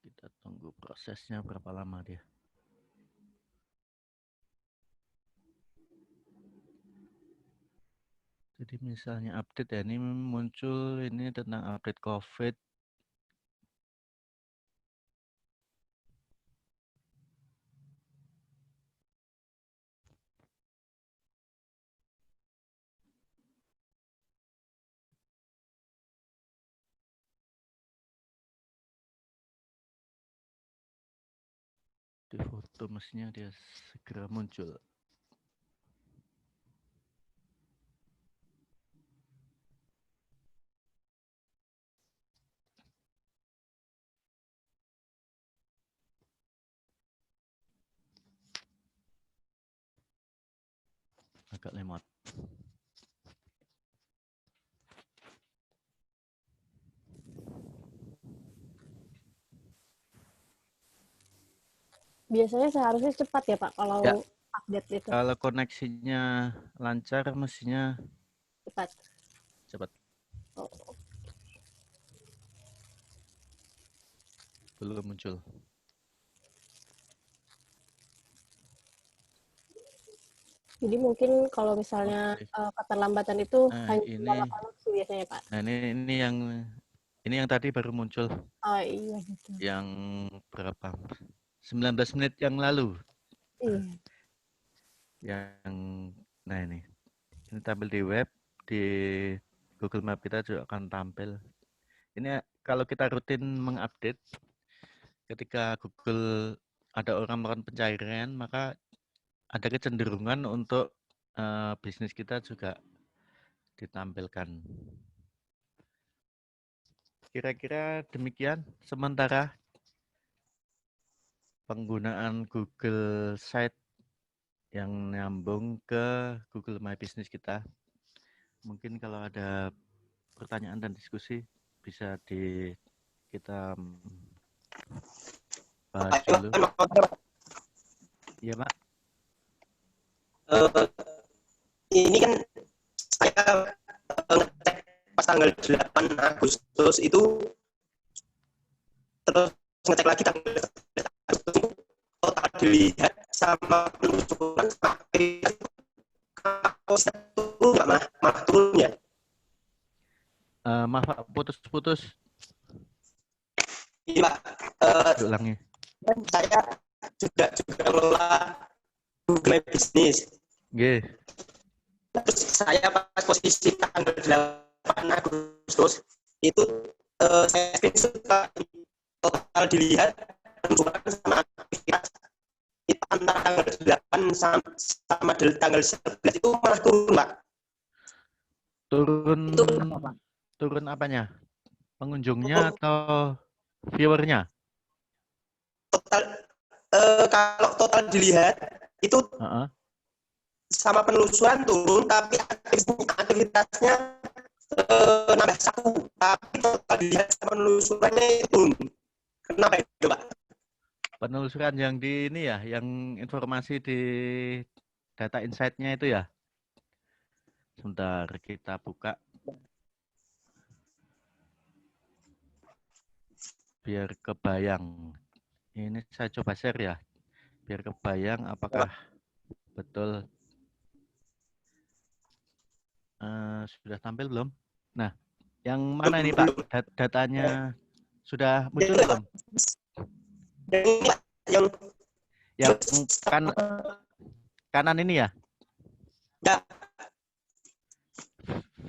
kita tunggu prosesnya berapa lama dia. Jadi misalnya update ya, ini muncul ini tentang update COVID. Di foto mestinya dia segera muncul. Agak lemot. Biasanya seharusnya cepat ya Pak kalau Ya. update itu Kalau koneksinya lancar mestinya cepat. cepat. Oh. Belum muncul. Jadi mungkin kalau misalnya keterlambatan itu hanya ini kendala koneksi biasanya, Pak. Nah, ini yang tadi baru muncul. Oh iya betul. Yang berapa? 19 menit yang lalu. Iya. Yang nah ini tampil di web, di Google Map kita juga akan tampil. Ini kalau kita rutin mengupdate, ketika Google ada orang melakukan pencairan, maka ada kecenderungan untuk bisnis kita juga ditampilkan. Kira-kira demikian sementara penggunaan Google Site yang nyambung ke Google My Business kita. Mungkin kalau ada pertanyaan dan diskusi bisa kita bahas dulu. Iya, Pak. Ini kan saya ngecek pas tanggal 8 Agustus itu, terus ngecek lagi tanggal 8 Agustus itu total dilihat sama penelusuran turun nggak malah turun ya? Maaf Pak, putus-putus. Iya Pak. Ulangi. Dan saya juga ngelola Google My Business. Nggih. Terus saya pas posisi tanggal 8 Agustus itu saya screenshot total dilihat penelusuran sama aktivitas itu antara tanggal 8 sama tanggal 11 itu malah turun, Pak. Turun Itu kenapa, Pak? turun apanya? Pengunjungnya atau viewernya? Total kalau total dilihat itu sama penelusuran turun, tapi aktivitasnya nambah 1, tapi total dilihat sama penelusurannya itu turun. Kenapa itu, Pak? Penelusuran yang di ini ya, yang informasi di data insight-nya itu ya. Sebentar, kita buka. Biar kebayang. Ini saya coba share ya. Biar kebayang apakah betul sudah tampil belum? Nah, yang mana ini Pak? Datanya sudah muncul belum? Yang kanan ini ya? Ya.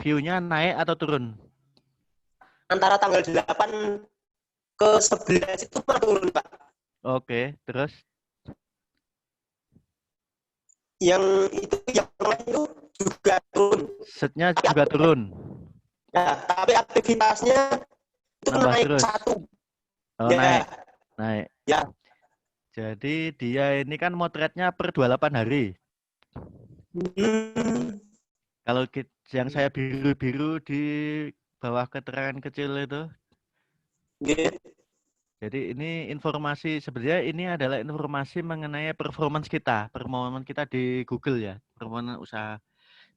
View-nya naik atau turun? Antara tanggal 8 ke 11 itu malah turun, Pak. Oke, terus? Yang itu juga turun. Setnya juga turun. Ya, tapi aktivitasnya itu nambah naik terus. 1. Oh, Ya. Naik. Ya. Jadi dia ini kan motretnya per 28 hari. Kalau yang saya biru-biru di bawah keterangan kecil itu. Jadi ini informasi, sebenarnya ini adalah informasi mengenai performance kita di Google ya, performance usaha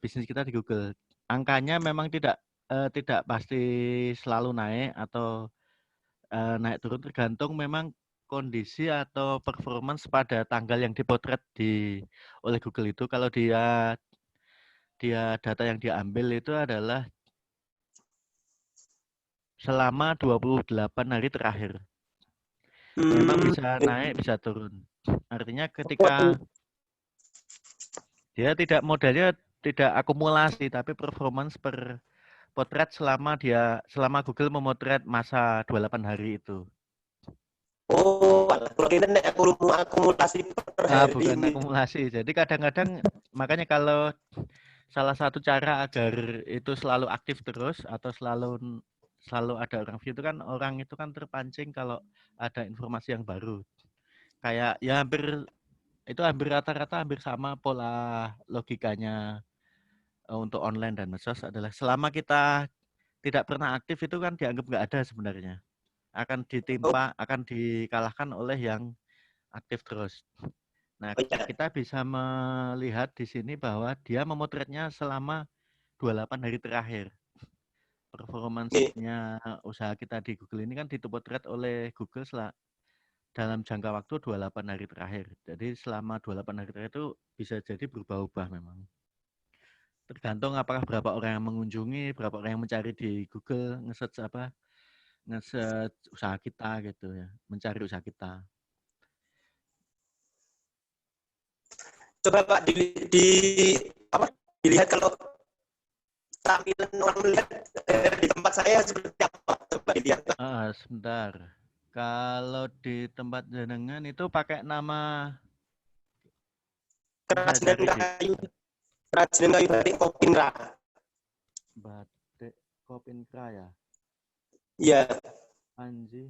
bisnis kita di Google. Angkanya memang tidak pasti selalu naik atau naik turun, tergantung memang kondisi atau performance pada tanggal yang dipotret oleh Google itu. Kalau dia data yang diambil itu adalah selama 28 hari terakhir. Memang bisa naik, bisa turun. Artinya ketika dia modelnya tidak akumulasi, tapi performance per potret selama Google memotret masa 28 hari itu. Oh, ini akumulasi per hari. Bukan akumulasi. Jadi kadang-kadang makanya kalau salah satu cara agar itu selalu aktif terus atau selalu ada orang view itu kan, orang itu kan terpancing kalau ada informasi yang baru. Kayak ya hampir rata-rata hampir sama pola logikanya untuk online dan medsos adalah selama kita tidak pernah aktif itu kan dianggap nggak ada sebenarnya. Akan dikalahkan oleh yang aktif terus. Nah, kita bisa melihat di sini bahwa dia memotretnya selama 28 hari terakhir. Performance-nya usaha kita di Google ini kan dipotret oleh Google dalam jangka waktu 28 hari terakhir. Jadi selama 28 hari terakhir itu bisa jadi berubah-ubah memang. Tergantung apakah berapa orang yang mengunjungi, berapa orang yang mencari di Google, nge-search usaha kita gitu ya, mencari usaha kita. Coba Pak dilihat kalau tampilan orang melihat di tempat saya seperti apa? Coba dilihat. Sebentar. Kalau di tempat jenengan itu pakai nama Kerajinan kayu batik Kopinra. Batik Kopinra ya? Iya. Anji.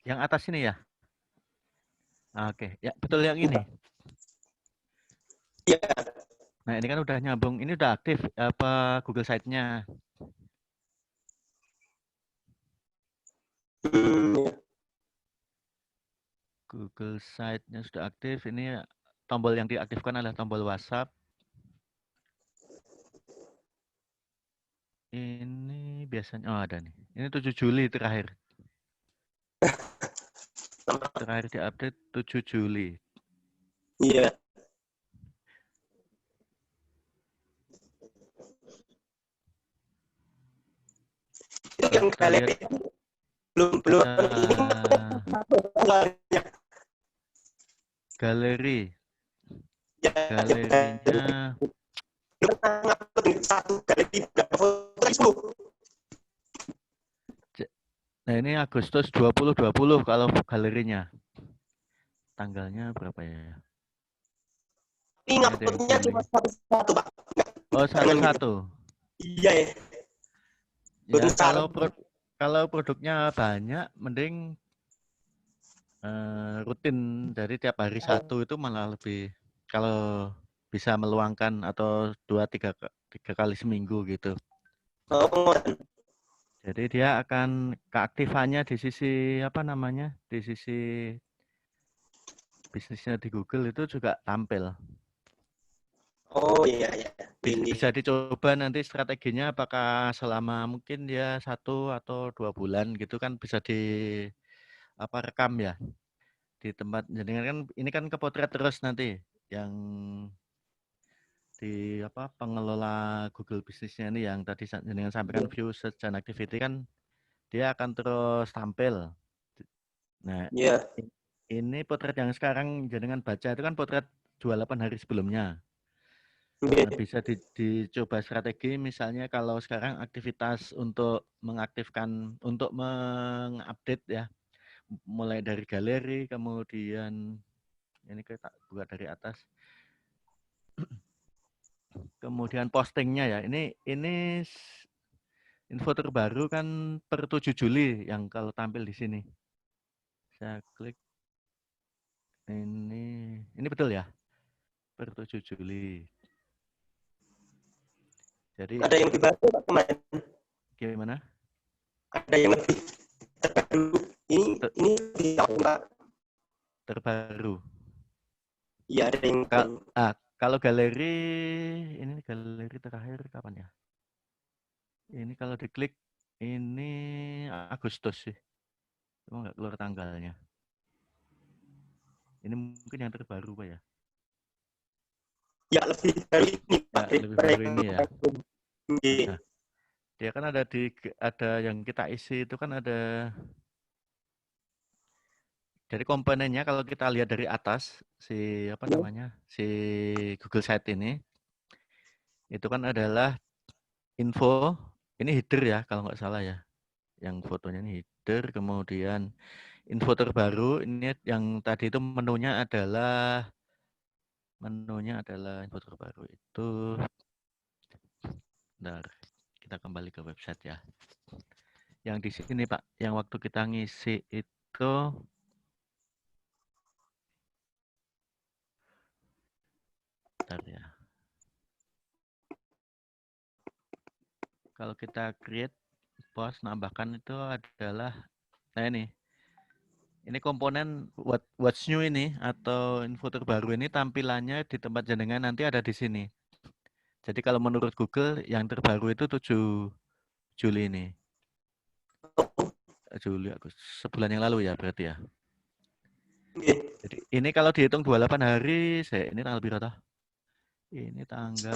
Yang atas ini ya? Oke, ya betul yang ini. Iya. Nah ini kan udah nyambung, ini udah aktif apa Google Site-nya? Google Site-nya sudah aktif. Ini tombol yang diaktifkan adalah tombol WhatsApp. Ini biasanya ada nih. Ini 7 Juli terakhir. Terakhir diupdate 7 Juli. Iya. Itu yang kita lihat belum galeri. Ya, Galerinya satu galeri berapa foto? 10. nah ini Agustus 2020 kalau galerinya. Tanggalnya berapa ya? Ini Ini ada yang uploadnya cuma satu, Pak. Oh, Jangan gitu. satu-satu. Iya ya. Ya, Besar. kalau produknya banyak, mending rutin dari tiap hari satu itu malah lebih, kalau bisa meluangkan atau 2-3 kali seminggu gitu. Oh, Jadi dia akan keaktifannya di sisi apa namanya, di sisi bisnisnya di Google itu juga tampil. oh iya ya. Ini Bisa dicoba nanti strateginya, apakah selama mungkin ya 1 atau 2 bulan gitu kan bisa di apa rekam ya di tempat. Jadi kan ini kan kepotret terus nanti yang di apa pengelola Google bisnisnya ini yang tadi jenengan sampaikan view search dan activity kan dia akan terus tampil. Nah, ya. ini potret yang sekarang jenengan baca itu kan potret 28 hari sebelumnya. Iya. Nah, bisa dicoba strategi misalnya kalau sekarang aktivitas untuk mengaktifkan, untuk mengupdate ya, mulai dari galeri, kemudian ini kita buka dari atas, kemudian postingnya ya. Ini info terbaru kan per 7 Juli yang kalau tampil di sini. Saya klik ini betul ya, per 7 Juli. Jadi Ada yang lebih baru Pak kemarin. gimana? Ada yang lebih terbaru. Ini lebih tahu Pak. Terbaru. Iya ada yang baru. Kalau galeri, ini galeri terakhir kapan ya? Ini kalau diklik, ini Agustus sih. Cuma nggak keluar tanggalnya. Ini mungkin yang terbaru Pak ya? Ya lebih baru ini Pak. Ya, lebih baru ini ya. Iya. Nah, dia kan ada yang kita isi itu kan ada. Jadi komponennya kalau kita lihat dari atas si apa namanya si Google Site ini, itu kan adalah info, ini header ya kalau nggak salah ya, yang fotonya ini header, kemudian info terbaru ini yang tadi itu menunya adalah info terbaru itu. Bentar, kita kembali ke website ya. Yang di sini Pak, yang waktu kita ngisi itu bentar ya. Kalau kita create post, nambahkan itu adalah, nah ini komponen what's new ini atau info terbaru ini tampilannya di tempat jenengan nanti ada di sini. Jadi kalau menurut Google yang terbaru itu 7 Juli ini. Juli, Agustus, sebulan yang lalu ya berarti ya. Jadi ini kalau dihitung 28 hari, ini tanggal berapa? Ini tanggal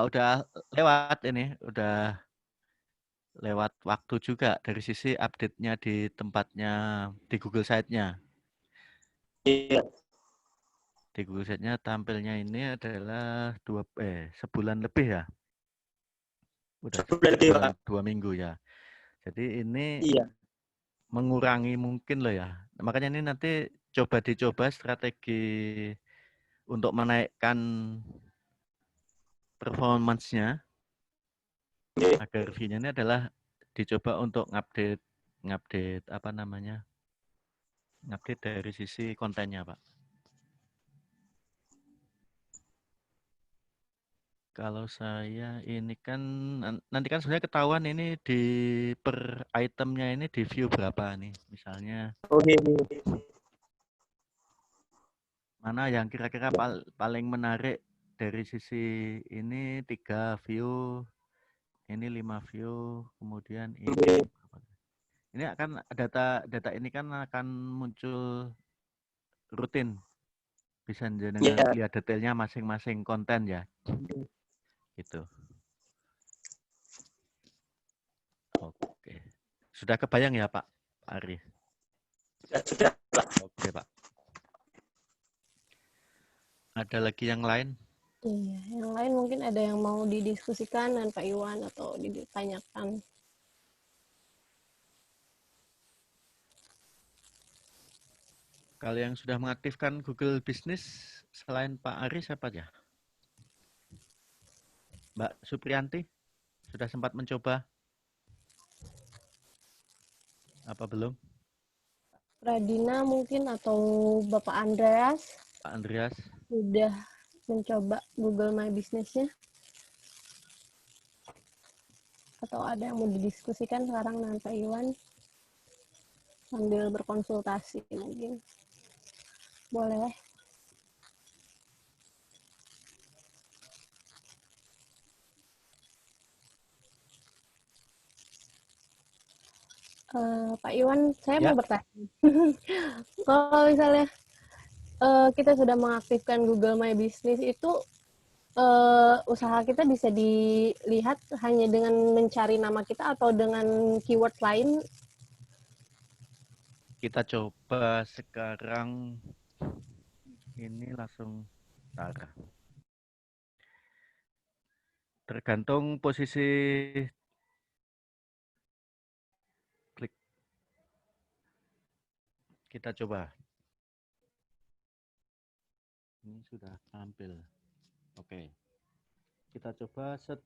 udah lewat ini, udah lewat waktu juga dari sisi update-nya di tempatnya di Google Site-nya. Iya. Di Google Site-nya tampilnya ini adalah sebulan lebih ya. Udah sebulan 2 minggu ya. Jadi ini mengurangi mungkin loh ya. Makanya ini nanti dicoba strategi untuk menaikkan performance-nya agar view-nya ini adalah dicoba untuk ngupdate apa namanya? Ngupdate dari sisi kontennya, Pak. Kalau saya ini kan nanti kan sebenarnya ketahuan ini di per itemnya ini di view berapa nih, misalnya. Mana yang kira-kira paling menarik dari sisi ini 3 view, ini 5 view, kemudian ini akan data ini kan akan muncul rutin. Bisa jenengan lihat detailnya masing-masing konten ya. Gitu. Oke. Sudah kebayang ya Pak Ari? Sudah. Oke Pak. Ada lagi yang lain? Iya, yang lain mungkin ada yang mau didiskusikan dengan Pak Iwan atau ditanyakan. Kalau yang sudah mengaktifkan Google Business selain Pak Ari siapa aja? Mbak Supriyanti sudah sempat mencoba? Apa belum? Radina mungkin atau Bapak Andreas Pak Andreas? sudah mencoba Google My Business-nya? Atau ada yang mau didiskusikan sekarang dengan Pak Iwan? Sambil berkonsultasi mungkin. Boleh. Pak Iwan, saya Ya. mau bertanya. Kalau misalnya kita sudah mengaktifkan Google My Business itu, usaha kita bisa dilihat hanya dengan mencari nama kita atau dengan keyword lain? Kita coba sekarang ini langsung Tara. Tergantung posisi klik. Kita coba. Ini sudah tampil. Oke. Kita coba set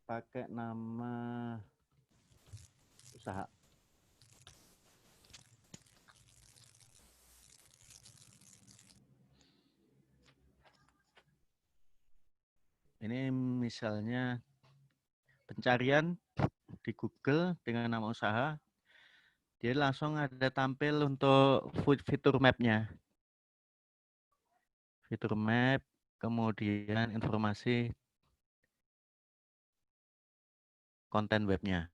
pakai nama usaha. Ini misalnya pencarian di Google dengan nama usaha, dia langsung ada tampil untuk fitur map-nya. Fitur map, kemudian informasi konten webnya.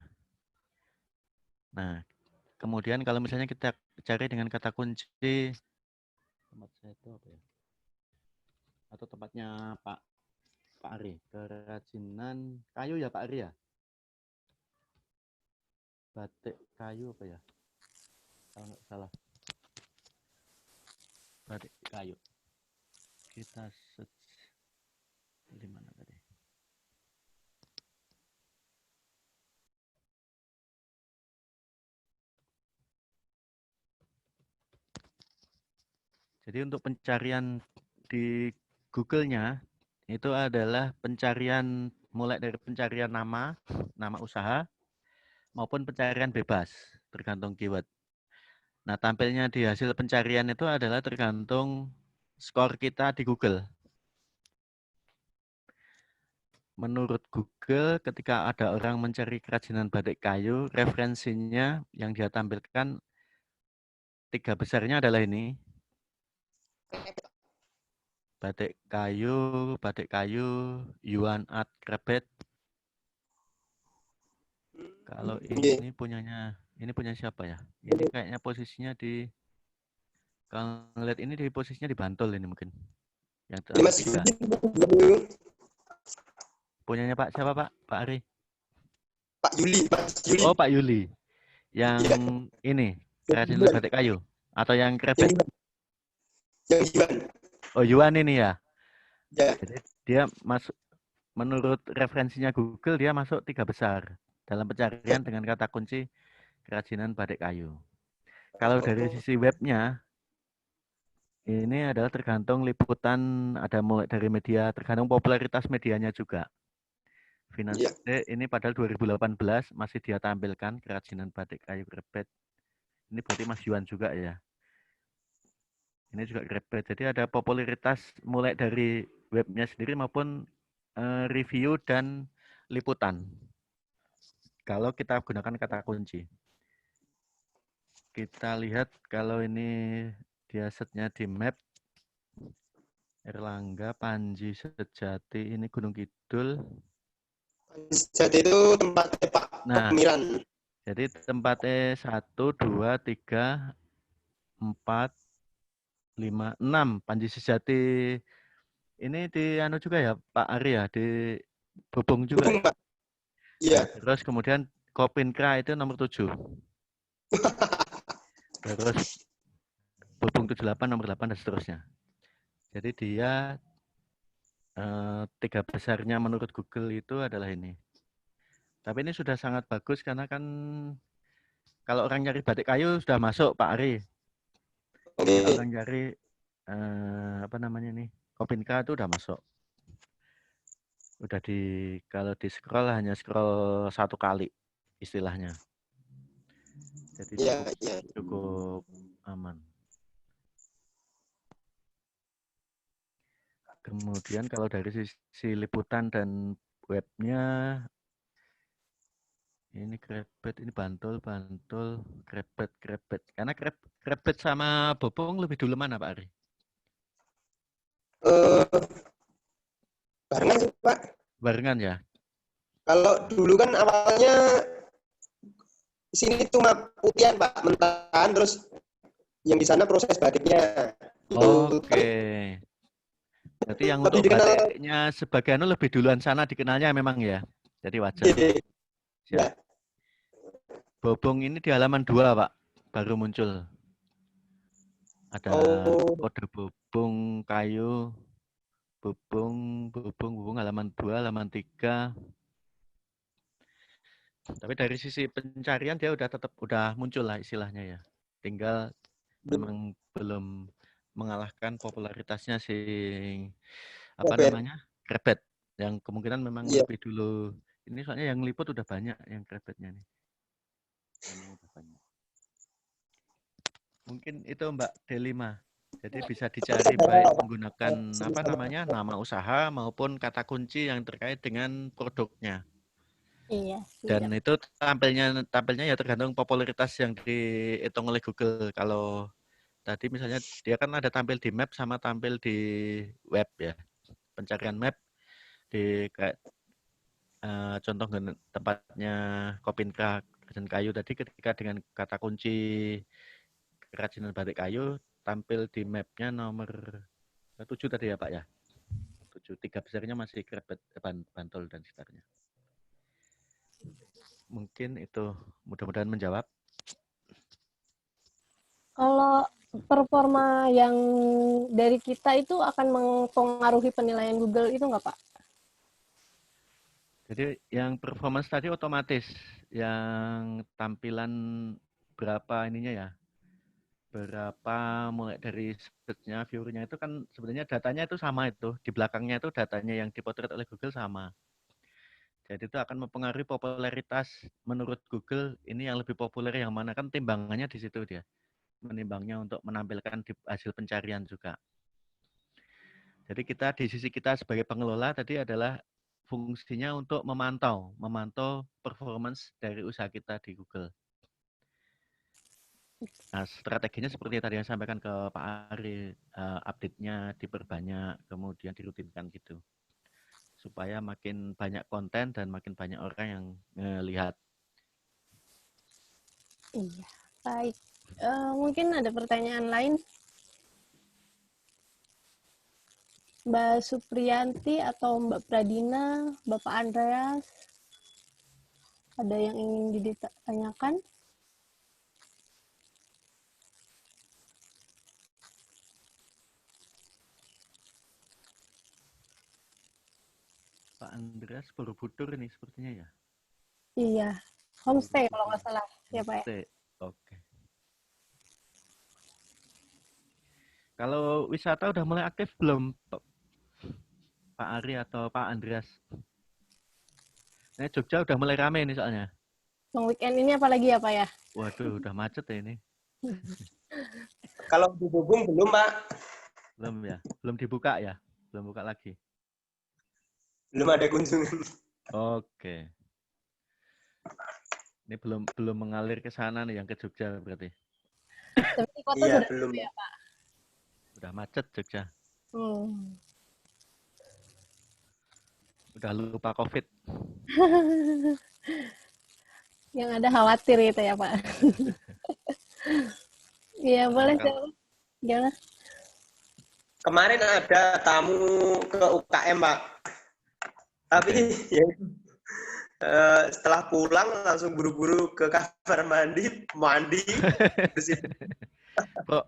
Nah, kemudian kalau misalnya kita cari dengan kata kunci, tempat saya itu apa ya? Atau tempatnya Pak Ari, kerajinan kayu ya Pak Ari ya? Batik kayu apa ya? Kalau nggak salah. Batik kayu. Kita search di mana tadi? Jadi untuk pencarian di Google-nya itu adalah pencarian mulai dari pencarian nama usaha maupun pencarian bebas tergantung keyword. Nah, tampilnya di hasil pencarian itu adalah tergantung skor kita di Google. Menurut Google, ketika ada orang mencari kerajinan batik kayu, referensinya yang dia tampilkan 3 besarnya adalah ini. Batik kayu, Yuan Art Krebet. Kalau ini punya siapa ya? Ini kayaknya posisinya di, kalau ngeliat ini di posisinya di Bantul ini mungkin. Yang ketiga. Punyanya Pak siapa Pak? Pak Ari? Pak Yuli. Oh Pak Yuli. Yang ini, kerajinan batik kayu. Atau yang Krebet? Yang Yuan. Oh Yuan ini ya? Ya. Jadi dia masuk, menurut referensinya Google dia masuk 3 besar dalam pencarian dengan kata kunci kerajinan batik kayu. Kalau dari sisi webnya, ini adalah tergantung liputan, ada mulai dari media, tergantung popularitas medianya juga. Finance ini padahal 2018 masih dia tampilkan kerajinan batik kayu Krebet. Ini berarti Mas Yuan juga ya. Ini juga Krebet. Jadi ada popularitas mulai dari webnya sendiri maupun review dan liputan. Kalau kita gunakan kata kunci. Kita lihat kalau ini dia setnya di map. Erlangga, Panji Sejati, ini Gunung Kidul. Sejati itu tempatnya Pak Miran. Jadi tempatnya 1, 2, 3, 4, 5, 6. Panji Sejati ini di anu juga ya Pak Ari ya, di Bubung juga. Bubung, Pak. Iya. Nah, terus kemudian Kopinkra itu nomor 7. Terus Bubung 78 nomor 8 dan seterusnya. Jadi dia tiga besarnya menurut Google itu adalah ini. Tapi ini sudah sangat bagus karena kan kalau orang nyari batik kayu sudah masuk Pak Ari. Oke. Kalau orang nyari apa namanya nih, Kopinka itu udah masuk. Udah kalau di scroll hanya scroll 1 kali istilahnya. Jadi cukup aman. Kemudian kalau dari sisi liputan dan webnya, ini Krebet, ini Bantul, Krebet. Karena Krebet sama Bopong lebih dulu mana Pak Ari? Barengan sih Pak. Barengan ya? Kalau dulu kan awalnya sini cuma putihan Pak, mentahan, terus yang di sana proses batiknya. Oke. Berarti yang untuk batiknya sebagian lebih duluan sana dikenalnya memang ya? Jadi wajar. Ya. Bobong ini di halaman 2 Pak, baru muncul. Ada kode bobong kayu, bobong halaman 2, halaman 3. Tapi dari sisi pencarian dia udah muncul lah istilahnya ya. Tinggal memang belum mengalahkan popularitasnya namanya? Krebet. Yang kemungkinan memang lebih dulu. Ini soalnya yang liput udah banyak yang Krebetnya nih. Mungkin itu Mbak Delima. Jadi bisa dicari baik menggunakan nama usaha maupun kata kunci yang terkait dengan produknya. Iya. Dan itu tampilnya ya tergantung popularitas yang dihitung oleh Google. Kalau tadi misalnya dia kan ada tampil di map sama tampil di web ya. Pencarian map di kayak contoh tempatnya Kopinka Kerajinan Kayu tadi, ketika dengan kata kunci kerajinan batik kayu tampil di mapnya nomor 7 tadi ya Pak ya. 7, 3 besarnya masih Krebet, Bantul dan sekitarnya. Mungkin itu mudah-mudahan menjawab. Kalau performa yang dari kita itu akan mempengaruhi penilaian Google itu nggak Pak? Jadi yang performance tadi otomatis, yang tampilan berapa ininya ya, berapa mulai dari search-nya, viewer-nya itu kan sebenarnya datanya itu sama itu, di belakangnya itu datanya yang dipotret oleh Google sama. Jadi itu akan mempengaruhi popularitas menurut Google, ini yang lebih populer yang mana, kan timbangannya di situ dia. Menimbangnya untuk menampilkan di hasil pencarian juga. Jadi kita di sisi kita sebagai pengelola tadi adalah fungsinya untuk memantau performance dari usaha kita di Google. Nah, strateginya seperti tadi yang sampaikan ke Pak Ari, update-nya diperbanyak, kemudian dirutinkan gitu. Supaya makin banyak konten dan makin banyak orang yang melihat. Iya, baik. Mungkin ada pertanyaan lain? Mbak Supriyanti atau Mbak Pradina, Bapak Andreas, ada yang ingin ditanyakan? Pak Andreas Borobudur ini sepertinya ya? Iya, homestay kalau nggak salah. Ya Pak ya? Oke. Kalau wisata udah mulai aktif belum Pak Ari atau Pak Andreas? Nah, Jogja udah mulai rame nih soalnya. Long weekend ini apalagi ya Pak ya? Waduh, udah macet ya ini. Kalau di Bobong belum Pak. Belum ya? Belum dibuka ya? Belum buka lagi? Belum ada kunjungan. Oke. Ini belum mengalir ke sana nih yang ke Jogja berarti. Tapi di kota Iya, sudah belum ya Pak? Udah macet Jogja. Udah lupa COVID. Yang ada khawatir gitu ya Pak. Iya boleh jawab. Gimana? Kemarin ada tamu ke UKM Pak. Tapi ya setelah pulang langsung buru-buru ke kamar mandi.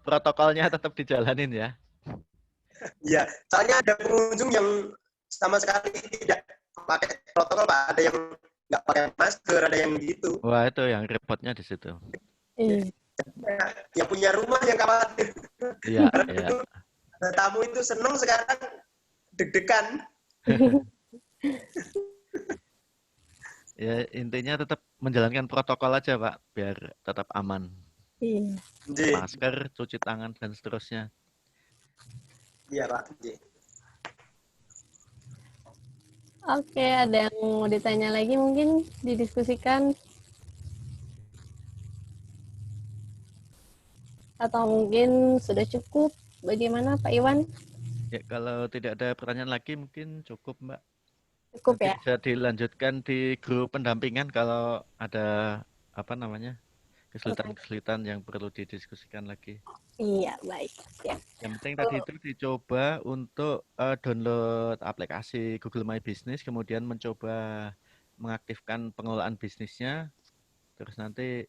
Protokolnya tetap dijalanin ya. Ya, soalnya ada pengunjung yang sama sekali tidak pakai protokol Pak. Ada yang nggak pakai masker, ada yang gitu. Wah, itu yang repotnya di situ. Iya. Yang punya rumah yang khawatir. Iya, Karena iya. dulu ada tamu itu seneng, sekarang deg-degan. Ya, intinya tetap menjalankan protokol aja, Pak, biar tetap aman. Iya. Nggih. Masker, cuci tangan, dan seterusnya. Iya Pak. Nggih. Oke, ada yang mau ditanya lagi mungkin didiskusikan? Atau mungkin sudah cukup? Bagaimana Pak Iwan? Ya, kalau tidak ada pertanyaan lagi mungkin cukup, Mbak. Cukup Nanti ya? bisa dilanjutkan di grup pendampingan kalau ada kesulitan-kesulitan yang perlu didiskusikan lagi. Iya, baik. Ya. Yang penting tadi itu dicoba untuk download aplikasi Google My Business, kemudian mencoba mengaktifkan pengelolaan bisnisnya, terus nanti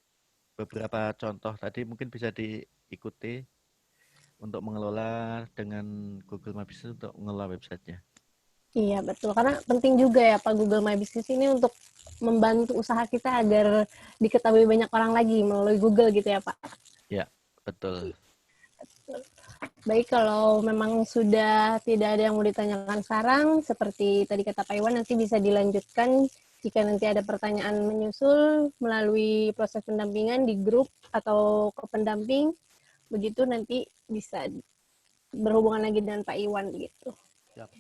beberapa contoh tadi mungkin bisa diikuti untuk mengelola dengan Google My Business untuk mengelola websitenya. Iya, betul. Karena penting juga ya Pak Google My Business ini untuk membantu usaha kita agar diketahui banyak orang lagi melalui Google gitu ya Pak. Ya, betul. Baik, kalau memang sudah tidak ada yang mau ditanyakan sekarang, seperti tadi kata Pak Iwan, nanti bisa dilanjutkan jika nanti ada pertanyaan menyusul melalui proses pendampingan di grup atau ke pendamping, begitu nanti bisa berhubungan lagi dengan Pak Iwan begitu. Siap.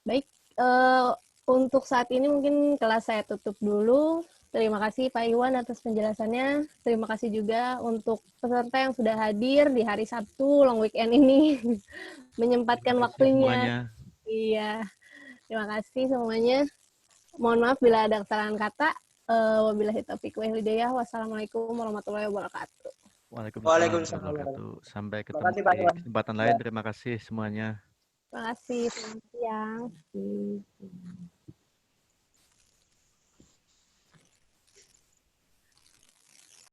Baik, untuk saat ini mungkin kelas saya tutup dulu. Terima kasih Pak Iwan atas penjelasannya. Terima kasih juga untuk peserta yang sudah hadir di hari Sabtu long weekend ini menyempatkan waktunya. Semuanya. Iya, terima kasih semuanya. Mohon maaf bila ada kesalahan kata. Wabillahi taufiq wal hidayah. Wassalamualaikum warahmatullahi wabarakatuh. Waalaikumsalam Waalaikumsalam. warahmatullahi wabarakatuh. Sampai Terima ketemu kasih, Pak di Iwan. kesempatan lain. Terima kasih semuanya. Terima kasih. Selamat siang. Hmm.